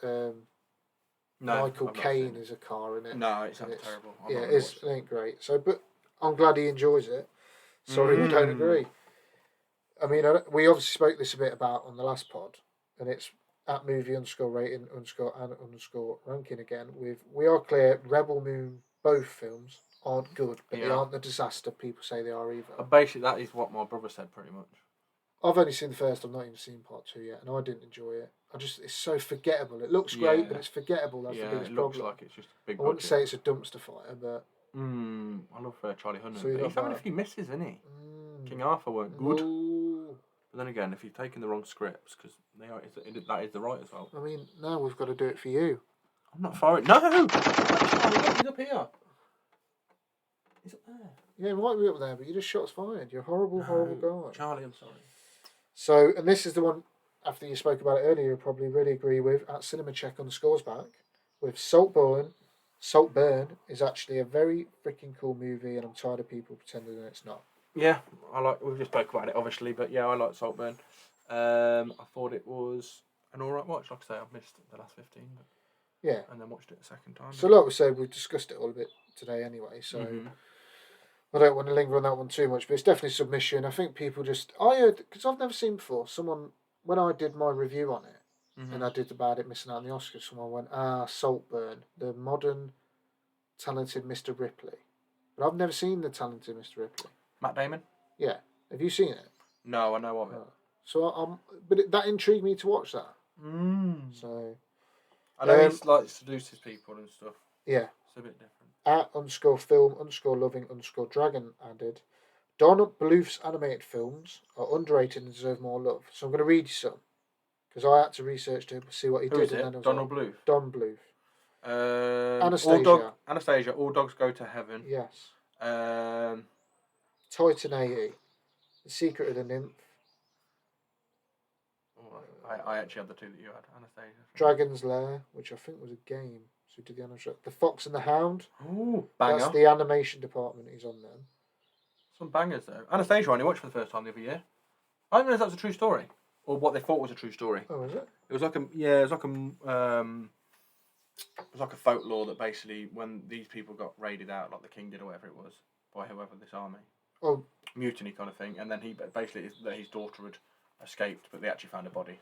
Michael Caine is a car in it.
No, it sounds terrible.
It ain't great. So, but I'm glad he enjoys it. Sorry, we don't agree. I mean, we obviously spoke this a bit about on the last pod, and it's at movie_rating_ranking again. We are clear. Rebel Moon, both films aren't good, but they aren't the disaster people say they are either.
Basically, that is what my brother said, pretty much.
I've only seen the first. I've not even seen part 2 yet, and I didn't enjoy it. It's so forgettable. It looks great, but it's forgettable. That's the biggest problem.
It looks like it's just a big.
I wouldn't say it's a dumpster fire, but.
I love Charlie Hunnam.
So
He's having a few misses, isn't he? King Arthur weren't good.
Ooh.
But then again, if you've taken the wrong scripts, because that is the right as well.
I mean, now we've got to do it for you.
I'm not far. No! He's up here. He's up there.
Yeah, he might be up there, but you just shots fired. You're a horrible, horrible guy.
Charlie, I'm sorry.
So, and this is the one, after you spoke about it earlier, you'll probably really agree with, at Cinema Check on the Scores Back, with Saltburn is actually a very freaking cool movie, and I'm tired of people pretending that it's not.
Yeah, we just spoke about it, obviously, but yeah, I like Saltburn. I thought it was an alright watch. Like I say, I've missed the last 15. But,
yeah.
And then watched it a second time.
So, like we said, we've discussed it all a bit today anyway, so I don't want to linger on that one too much, but it's definitely submission. I think people I heard, because I've never seen before, someone, when I did my review on it, and I did about it missing out on the Oscars, someone went, Saltburn, the modern talented Mr. Ripley. But I've never seen the talented Mr. Ripley.
Matt Damon?
Yeah. Have you seen it?
No, I know of it.
So that intrigued me to watch that. So
I know he seduces people and stuff.
Yeah.
It's a bit different.
At _film_loving_dragon added, Don Bluth's animated films are underrated and deserve more love. So I'm going to read you some. Because I had to research to see what he
Who
did.
Is it?
And then
Donald Bluth?
Don Bluth.
Anastasia. Anastasia. All Dogs Go to Heaven.
Yes.
Titan
80. The Secret of the Nymph.
I actually had the two that you had. Anastasia.
Dragon's Lair, which I think was a game. So did the animation. The Fox and the Hound.
Ooh, banger.
That's the animation department he's on then.
Some bangers though. Anastasia I only watched for the first time the other year. I didn't realise that was a true story. Or what they thought was a true story.
Oh, is it?
It was like a folklore that basically when these people got raided out, like the king did or whatever it was, by whoever this army.
Oh.
Mutiny kind of thing, and then he basically his daughter had escaped, but they actually found a body,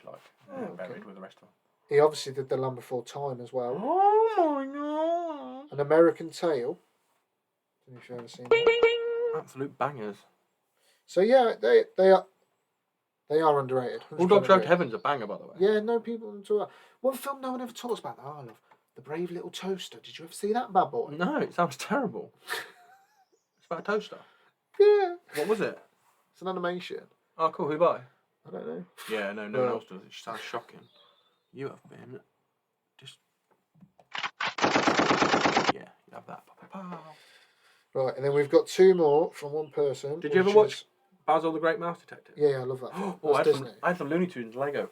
buried with the rest of them.
He obviously did The Land Before Time as well.
Oh my god!
An American Tale. I don't know if you've ever seen that.
Absolute bangers.
So yeah, they are underrated.
All Dogs Go to Heaven's a banger, by the way.
Yeah, no people talk about. One film no one ever talks about that I love. The Brave Little Toaster. Did you ever see that bad boy?
No, it sounds terrible. It's about a toaster.
Yeah.
What was it?
It's an animation.
Oh, cool. Who by?
I don't know.
Yeah, no one else does. It just sounds shocking. You have been just... Yeah, you have that.
Right, and then we've got two more from one person.
Did you ever watch Basil the Great Mouse Detective?
Yeah, I love that.
I had some Looney Tunes Lego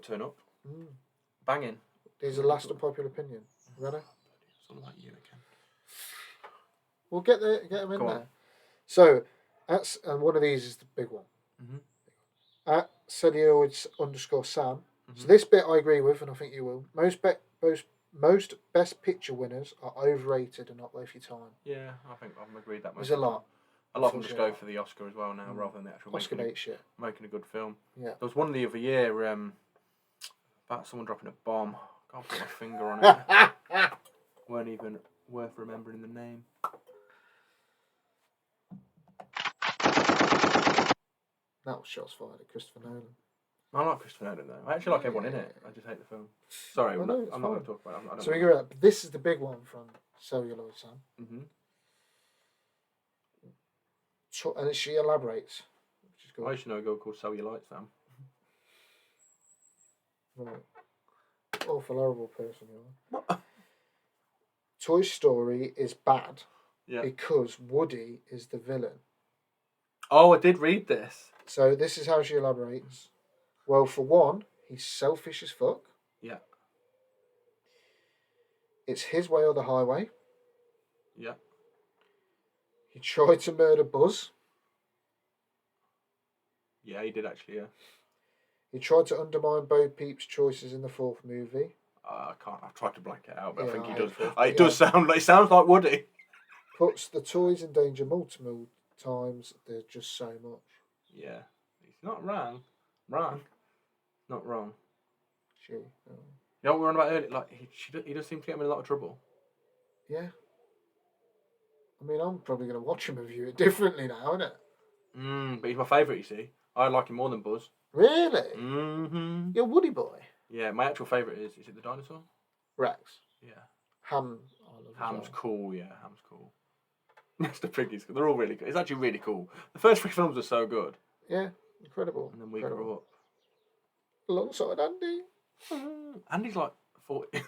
turn up. Banging.
These are last unpopular opinion. Ready?
It's all like you again.
We'll get them in
Go
there.
on.
So, and one of these is the big one. At Celioids_Sam. So this bit I agree with, and I think you will. Most most Best Picture winners are overrated and not worth your time.
Yeah, I think I've agreed that.
There's a lot.
A lot of them just go for the Oscar as well now, rather than the actual
Oscar bait shit.
Making a good film.
Yeah.
There was one the other year about someone dropping a bomb. Can't put my finger on it. Weren't even worth remembering the name.
That was shots fired at Christopher Nolan.
I like Christopher Nolan though. I actually like everyone in it. I just hate the film. Sorry, I'm not going to talk about it.
So we go. This is the big one from Celluloid Sam.
Mm-hmm.
And she elaborates. Which is good.
I used to know a girl called Cellulite Sam.
Right. Awful horrible person you are. Toy Story is bad because Woody is the villain.
Oh, I did read this.
So this is how she elaborates. Well, for one, he's selfish as fuck.
Yeah.
It's his way or the highway.
Yeah.
He tried to murder Buzz.
Yeah, he did actually, yeah.
He tried to undermine Bo Peep's choices in the fourth movie.
I can't. I've tried to blank it out, but
Yeah,
I think he
I
does.
hate
It does sound like. It sounds like Woody.
Puts the toys in danger multiple times. There's just so much.
Yeah, he's not wrong. Wrong, not wrong.
She.
You know what we were on about earlier? Like he does seem to get him in a lot of trouble.
Yeah. I mean, I'm probably going to watch him and view it differently now, isn't it?
But he's my favourite. You see, I like him more than Buzz.
Really?
Mm-hmm.
You're a Woody boy.
Yeah, my actual favourite is it the dinosaur?
Rex.
Yeah.
Ham. I love
Ham's
well.
cool. Yeah, Ham's cool. Mr. Piggy's cool. They're all really good. It's actually really cool. The first 3 films are so good.
Yeah, incredible.
And then we grew up.
Alongside Andy.
Andy's like 40.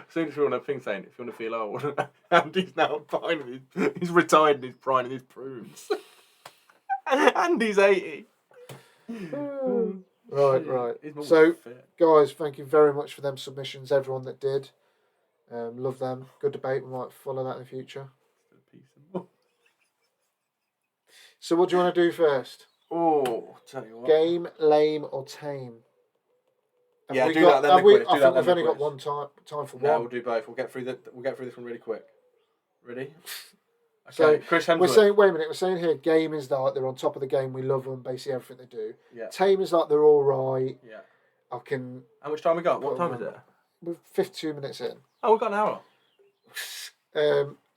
Soon as we're on a thing saying, if you want to feel old, Andy's now fine. He's retired and he's prying his prunes. Andy's 80.
Right. So, guys, thank you very much for them submissions, everyone that did. Love them. Good debate. We might follow that in the future. So, what do you want to do first?
Oh, tell you what.
Game, lame, or tame?
Do that then.
I think we've only got one time for one.
No, we'll do both. We'll get through this one really quick. Ready? Okay.
So
Chris Hemsworth.
We're saying, wait a minute. We're saying here, game is like they're on top of the game. We love them. Basically everything they do.
Yeah.
Tame is like they're all right.
Yeah.
I can.
How much time we got? What time is it?
We're 52 minutes in.
Oh, we've got an hour.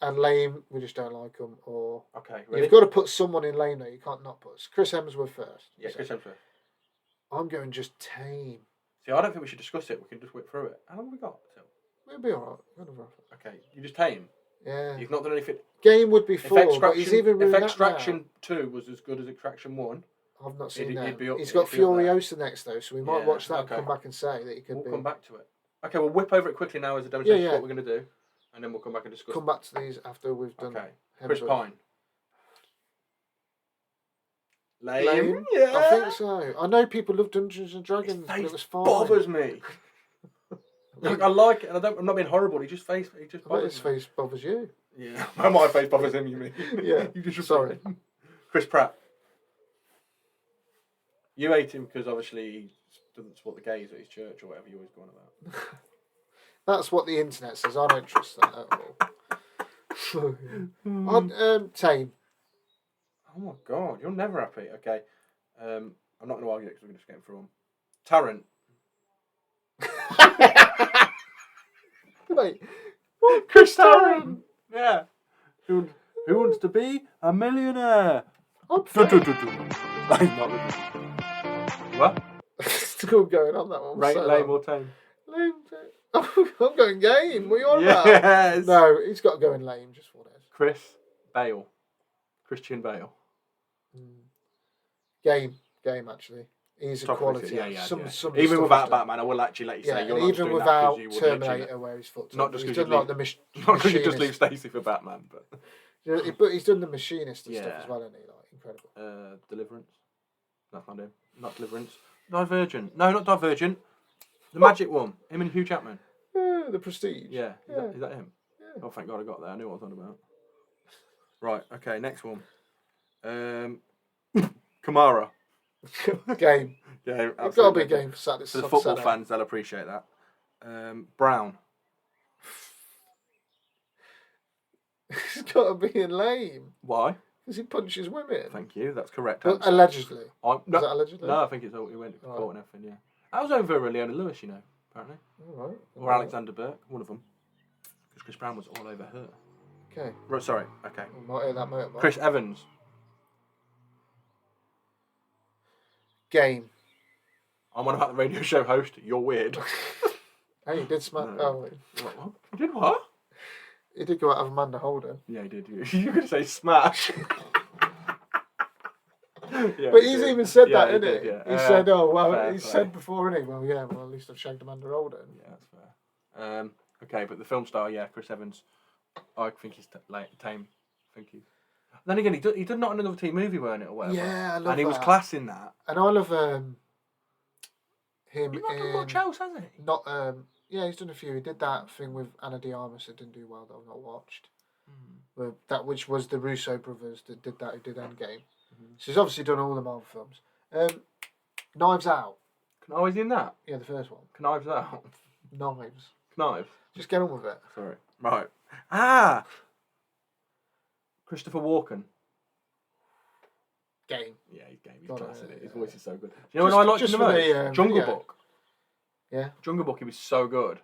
And lame, we just don't like them. Or
okay, ready?
You've got to put someone in lame though. You can't not put Chris Hemsworth first.
Yeah, Chris Hemsworth.
I'm going just tame.
See, I don't think we should discuss it. We can just whip through it. How long have we got?
We'll be alright.
Okay, you just tame.
Yeah.
You've not done anything.
Game would be 4, but he's even ruined
if Extraction
that now.
2 was as good as Extraction 1.
I've not seen that.
He'd
He's got Furiosa next though, so we might watch that and come back and say that he could
We'll
be.
come back to it. Okay, we'll whip over it quickly now as a demonstration of what we're going to do, and then we'll come back and discuss.
Come back to these after we've done.
Okay.
Hemsworth.
Chris Pine. Lame? Yeah.
I think so. I know people love Dungeons and Dragons, but it was fine.
Bothers me. Like, I like it, and I'm not being horrible. He just bothers
his face bothers you.
Yeah. My face bothers him. You mean?
Yeah.
You just
sorry.
Chris Pratt. You hate him because obviously he doesn't support the gays at his church or whatever you're always going about.
That's what the internet says. I don't trust that at all. Tame.
Oh my god, you're never happy. Okay, I'm not going to argue it because we're just getting through them. Tarrant.
Wait,
Chris Tarrant. Yeah. Who wants to be a millionaire? He's not looking. What?
Still going on that one.
Lame or tame?
Lame. I'm going game. What are you on about?
Yes.
No, he's got to go in lame. Just what it is. Christian Bale. Game actually. He's a quality. Some
even without Batman, I will actually let you say you're not
even
doing
without
that
Terminator, where he's fucked
not
up.
Just
he's
because
done
you just leave Stacey for Batman, but
he's done the Machinist and stuff as well, isn't he? Like incredible.
Deliverance. That's not him. Not Deliverance. Divergent. No, not Divergent. The magic one. Him and Hugh Jackman.
The Prestige.
Yeah. Is that him? Yeah. Oh, thank God I got there. I knew what I was on about. Right. Okay. Next one. Kamara.
Game.
Yeah,
it's got to be a game for Saturday.
For the football fans, they'll appreciate that. Brown.
He's got to be lame.
Why?
Because he punches women.
Thank you. That's correct.
But allegedly.
No,
Is that allegedly?
No, I think it's all he went to court and everything. Yeah, that was over Leona Lewis, you know, apparently,
All right.
or Alexander Burke, one of them, because Chris Brown was all over her.
Okay.
Right, sorry. Okay.
Might hit that motorbike.
Chris Evans.
Game.
I'm on about the radio show host. You're weird.
Hey, he did smack.
No.
Oh, wait.
What? You did what?
He did go out of Amanda Holden.
Yeah, he did. You were going to say smash. Yeah,
But he's even said that,
he
isn't
did,
he?
yeah.
He said, "Oh well."
Fair
He
play.
said before, innit? Well, yeah. Well, at least I've shagged Amanda Holden.
Yeah, that's fair. Okay, but the film star, yeah, Chris Evans. I think he's Tame. I think he's. Then again, he did not another teen movie, weren't it, or whatever?
Yeah, I love
and he was
that.
class in that.
And I love him.
He's not done much else, has he?
Not yeah, he's done a few. He did that thing with Anna de Armas that didn't do well that I've not watched. That which was the Russo brothers that did that. Who did Endgame. So he's obviously done all the Marvel films. Knives Out.
Oh, he's in that?
Yeah, the first one.
Knives Out.
Knives. Just get on with it.
Sorry. Right. Ah! Christopher Walken.
Game.
Yeah, he's game. He's
God,
class in it.
yeah.
His voice is so good. You know when I liked him the most? Jungle
video.
Book.
Yeah.
Jungle Book, he was so good.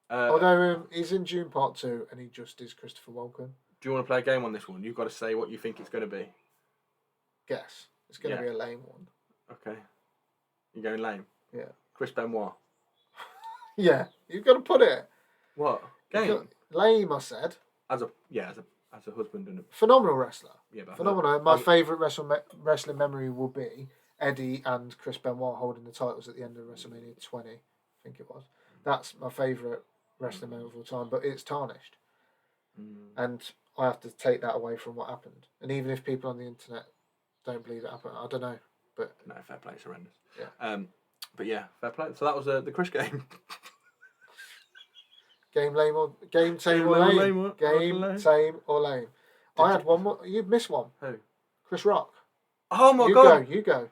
Although he's in June Part 2 and he just is Christopher Walken.
Do you want to play a game on this one? You've got to say what you think it's going to be.
Guess. It's going to be a lame one.
Okay. You're going lame?
Yeah.
Chris Benoit.
Yeah. You've got to put it.
What? Game?
Lame, I said.
As a husband and a...
Phenomenal wrestler.
Yeah, but
phenomenal. My favourite wrestling memory will be Eddie and Chris Benoit holding the titles at the end of WrestleMania 20, I think it was. That's my favourite wrestling memory of all time, but it's tarnished. And I have to take that away from what happened. And even if people on the internet don't believe it happened, I don't know. But
no, fair play, it's horrendous.
Yeah.
But yeah, fair play. So that was the Chris game.
Game tame or lame. Game tame or lame. I had one more. You missed one.
Who?
Chris Rock.
Oh my god.
You go.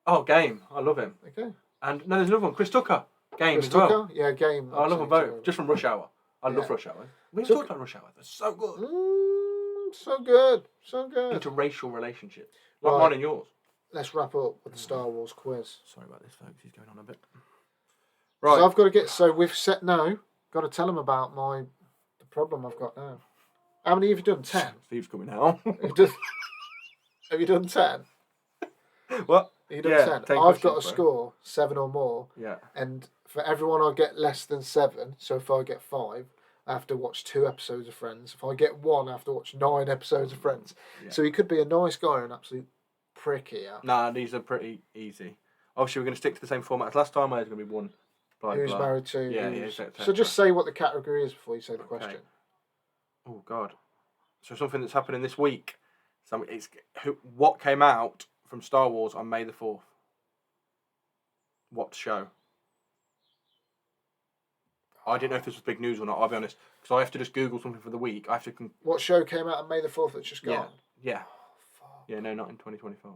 Oh, game. I love him.
Okay.
And no, there's another one. Chris Tucker. Game
Chris
as
Tucker?
well.
Yeah, Game.
I love them both. Just from Rush Hour. I love Rush Hour. We've talked about Rush Hour. They're so good.
So good. So good.
Interracial relationships. Like mine and yours.
Let's wrap up with the Star Wars quiz.
Sorry about this, folks. He's going on a bit. Right.
So I've got to get... So we've set now. Got to tell them about the problem I've got now. How many have you done? 10?
Steve's coming out.
Have you done 10?
What?
Have you done 10? I've got a score, 7 or more.
Yeah.
And for everyone I get less than 7, so if I get 5, I have to watch 2 episodes of Friends. If I get 1, I have to watch 9 episodes of Friends. Yeah. So he could be a nice guy or an absolute prick here.
Nah, these are pretty easy. Obviously, we're going to stick to the same format as last time. There's going to be one.
Who's married to?
Yeah.
So just say what the category is before you say the question.
Oh God! So something that's happening this week. So what came out from Star Wars on May the 4th? What show? I didn't know if this was big news or not. I'll be honest, because I have to just Google something for the week. I have to.
What show came out on May the 4th that's just gone?
Yeah. Oh, yeah. No, not in 2025.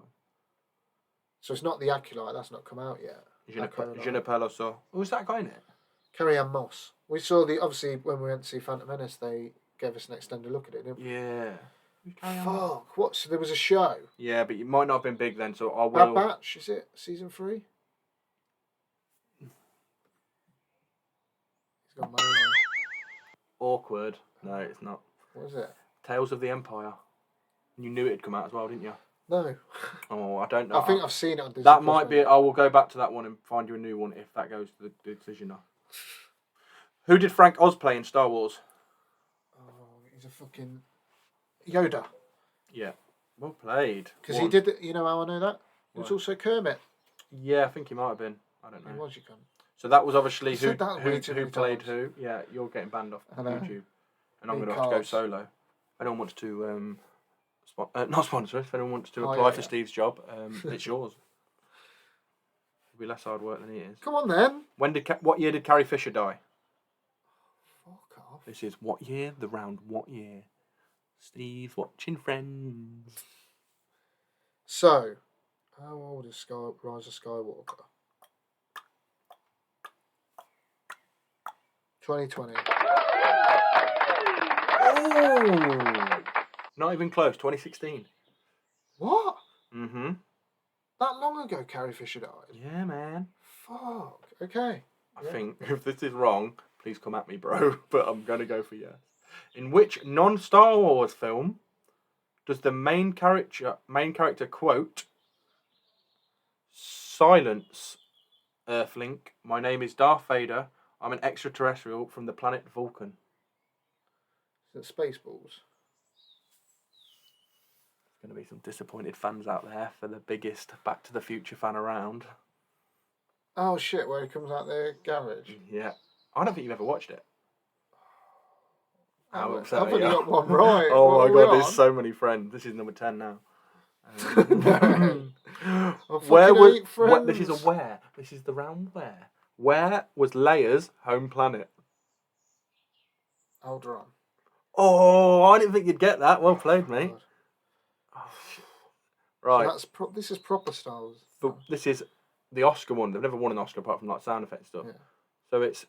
So it's not the Acolyte. That's not come out yet.
Je ne parle pas. Who's that guy in it?
Carrie-Anne Moss. We saw obviously when we went to see Phantom Menace, they gave us an extended look at it, didn't we?
Yeah.
Fuck. What? So there was a show.
Yeah, but it might not have been big then. So I will.
Bad Batch, is it season 3? He's got money.
Awkward. No, it's not.
What is it?
Tales of the Empire. You knew it'd come out as well, didn't you?
No.
Oh, I don't know.
I think I've seen it on Disney.
That might be. I will go back to that one and find you a new one if that goes to the decision. Who did Frank Oz play in Star Wars?
Oh, he's a fucking Yoda.
Yeah, well played.
Because he did. You know how I know that? He was also Kermit.
Yeah, I think he might have been. I don't know.
He was, you can.
So that was obviously who played who. Yeah, you're getting banned off YouTube, and I'm going to have to go solo. If anyone wants to. Not sponsor. If anyone wants to apply for Steve's job, it's yours. It'll be less hard work than he is.
Come on then.
What year did Carrie Fisher die?
Fuck off.
This is what year? The round what year? Steve's watching Friends.
So, how old is Rise of Skywalker? 2020.
Oh, not even close. 2016.
What?
Mm-hmm.
That long ago Carrie Fisher died?
Yeah, man.
Fuck. Okay.
I think if this is wrong, please come at me, bro. But I'm gonna go for yes. In which non-Star Wars film does the main character quote, "Silence, Earthlink. My name is Darth Vader. I'm an extraterrestrial from the planet Vulcan."
Is it Spaceballs?
There's going to be some disappointed fans out there for the biggest Back to the Future fan around.
Oh shit! Where he comes out the garage.
Yeah, I don't think you've ever watched it.
I've
upset
only
are you?
got one right.
Oh
What
my
are we
god, there's
on?
so many friends. This is number 10 now.
Where was
what? This is a where. This is the round where. Where was Leia's home planet?
Alderaan.
Oh, I didn't think you'd get that. Well played, mate.
God.
Oh, shit. Right.
So this is proper Star Wars.
But this is the Oscar one. They've never won an Oscar apart from like sound effect stuff.
Yeah.
So it's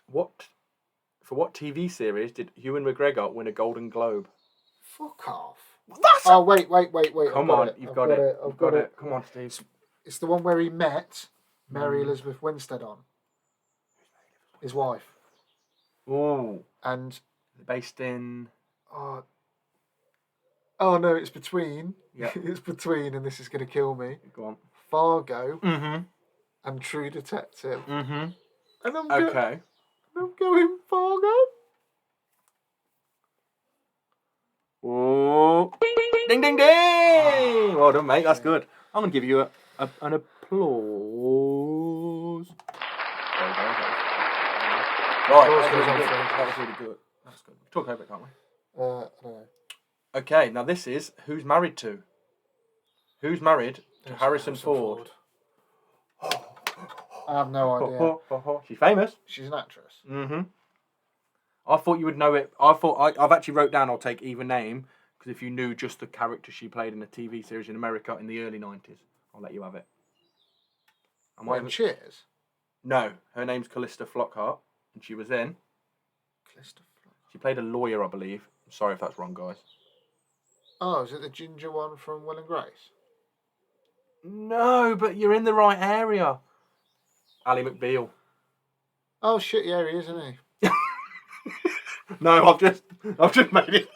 for what TV series did Ewan McGregor win a Golden Globe?
Fuck off.
That's
Oh wait.
Come on, you've got it. You've got it. Come on, Steve.
It's the one where he met Mary Elizabeth Winstead on. His wife.
Ooh.
And
Based in.
oh no, it's between.
Yeah.
It's between, and this is gonna kill me.
Go on.
Fargo
Mm-hmm.
and True Detective.
Mm-hmm.
And I'm
Okay.
I'm going Fargo.
Oh. Ding, ding, ding! Well done, mate. That's good. I'm going to give you an applause. Right, that was really good. That's good. Talk over it, can't we?
I don't know.
Okay, now this is Who's Married To? Who's married to Harrison Ford?
I have no idea.
She's famous.
She's an actress.
Mm-hmm. I thought you would know it. I've actually wrote down I'll take either name, because if you knew just the character she played in a TV series in America in the early 90s, I'll let you have it.
Cheers?
No, her name's Callista Flockhart, and she was in... She played a lawyer, I believe. I'm sorry if that's wrong, guys.
Oh, is it the ginger one from Will and Grace?
No, but you're in the right area. Ally McBeal.
Oh shit! Yeah, he is, isn't he?
No, I've just made it.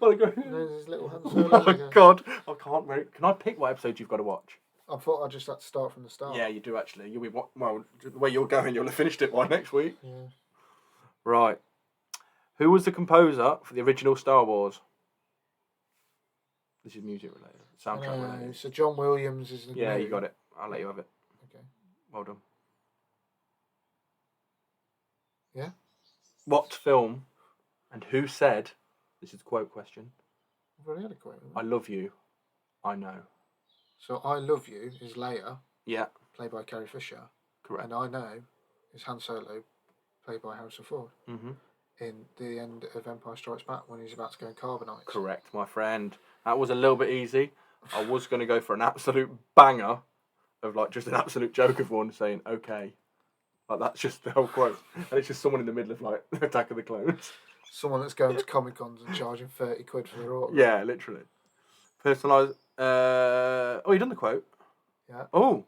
There's his little hand.
Oh my god, I can't wait. Can I pick what episode you've got to watch?
I thought I just had to start from the start.
Yeah, you do actually. You'll be well. The way you're going, you'll have finished it by next week.
Yeah.
Right. Who was the composer for the original Star Wars? This is music related, soundtrack related.
So John Williams is the
Yeah, you got it. I'll let you have it.
Okay.
Well done.
Yeah.
What film and who said, this is a quote question,
I've already had a quote.
I love you, I know.
So I Love You is Leia,
Yeah,
played by Carrie Fisher.
correct.
And I Know is Han Solo, played by Harrison Ford.
Mm-hmm.
In the end of Empire Strikes Back when he's about to go in carbonite.
Correct, my friend. That was a little bit easy. I was going to go for an absolute banger of like just an absolute joke of one saying, okay. Like that's just the whole quote. And it's just someone in the middle of like Attack of the Clones.
Someone that's going to Comic Cons and charging 30 quid for their autograph.
Yeah, literally. Personalised. Oh, you done the quote?
Yeah.
Oh,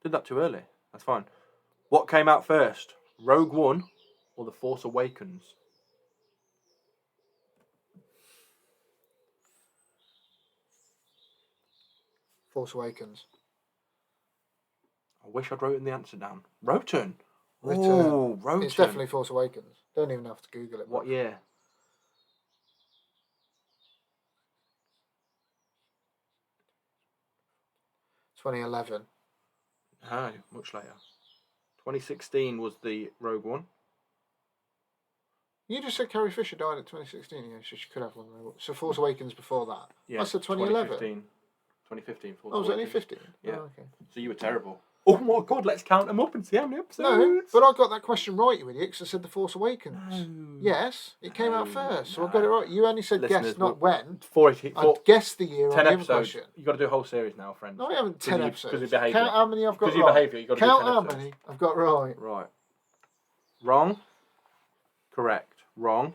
did that too early. That's fine. What came out first? Rogue One or The Force Awakens?
Force Awakens.
I wish I'd written the answer down. Roten.
Return.
Oh, Roten.
It's definitely Force Awakens. Don't even have to Google it.
What year?
– 2011.
No, much later. 2016 was the Rogue One.
You just said Carrie Fisher died in 2016. Yeah, so she could have one. So Force Awakens before that.
Yeah,
I said 2011.
2015. Force
Oh, was it only
Awakens.
15?
Yeah.
Oh, okay.
So you were terrible. Oh my god, let's count them up and see how many episodes.
No, but I got that question right, you idiot, because I said The Force Awakens.
No.
Yes, it came out
No,
first, so
no.
I got it right. You only said
Listeners,
guess, not
we'll-
when.
Four,
I guessed the year
10
on the other
episodes.
question.
You've got to do a whole series now, friends.
No, I haven't 10 episodes.
Because of behaviour.
Count how many I've got
Because of
right.
your behaviour, you've got to
Count
do 10
how
episodes.
many I've got right.
Right. Wrong. Correct. Wrong.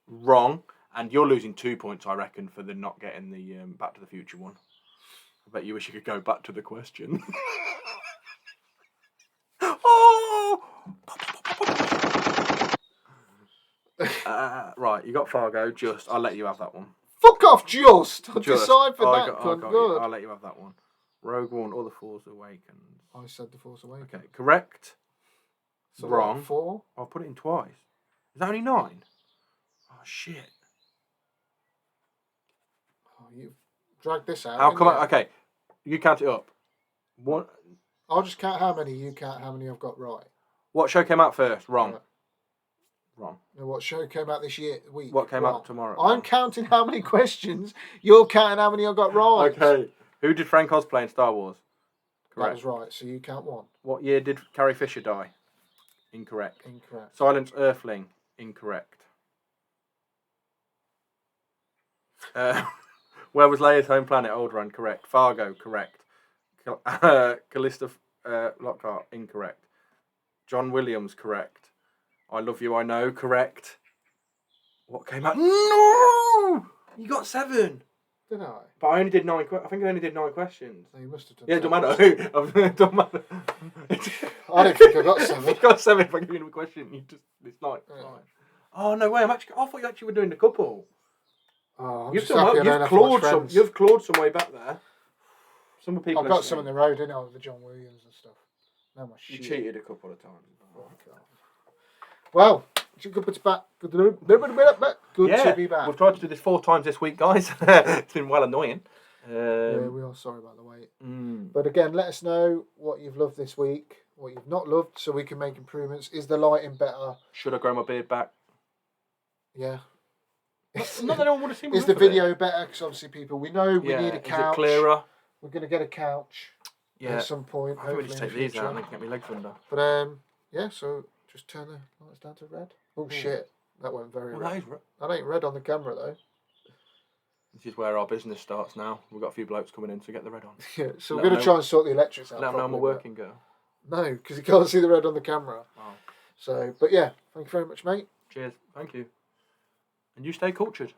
Wrong. And you're losing 2 points, I reckon, for the not getting the Back to the Future one. I bet you wish you could go back to the question. Oh! Right, you got Fargo. I'll let you have that one.
Fuck off, Just. I'll decide for that.
I'll let you have that one. Rogue One or The Force Awakens.
I said The Force Awakens.
Okay, correct.
So
wrong.
4.
I'll put it in twice. Is that only 9? Oh shit.
Oh, you've dragged this out.
How come? Okay, you count it up. What?
I'll just count how many. You count how many I've got right.
What show came out first? Wrong.
Right.
Wrong.
Now, what show came out this week?
What came out tomorrow?
I'm counting how many questions. You're counting how many I've got right.
Okay. Who did Frank Oz play in Star Wars? Correct.
That was right. So you count 1.
What year did Carrie Fisher die? Incorrect.
Incorrect.
Silence Earthling. Incorrect. Where was Leia's home planet? Alderaan. Correct. Fargo. Correct. Callista Lockhart. Incorrect. John Williams. Correct. I Love You, I Know. Correct. What came out? No! You got 7.
Did I?
But I only did 9. I think I only did 9 questions.
No, you must have done.
Yeah, it don't matter. It don't matter.
I don't think I got 7.
You got 7 if I give you a question. It's like
Yeah.
5. Oh no way! I thought you actually were doing the couple.
Oh, I'm
You've
just happy I don't have to watch Friends.
You've clawed some way back there. Some people.
I've got some in the road, didn't I, with the John Williams and stuff. No, my
You
shit.
cheated a couple of times.
Well, it's good to be back. Good to be back.
We've tried to do this 4 times this week, guys. It's been well annoying.
Yeah, we are sorry about the wait.
Mm.
But again, let us know what you've loved this week, what you've not loved, so we can make improvements. Is the lighting better?
Should I grow my beard back?
Yeah.
Not that I want to see.
Is the video better? Because obviously, people, we know we need a couch.
Is it clearer?
We're going to get a couch at some point.
I think we just take these out and get my legs under.
But yeah, so just turn the lights down to red. Oh shit, that went very red. That ain't red on the camera though.
This is where our business starts now. We've got a few blokes coming in to get the red on.
Yeah, so we're going to try and sort the electrics out.
Let them know I'm a working girl.
No, because you can't see the red on the camera.
Oh.
So, but yeah, thank you very much, mate.
Cheers. Thank you. And you stay cultured.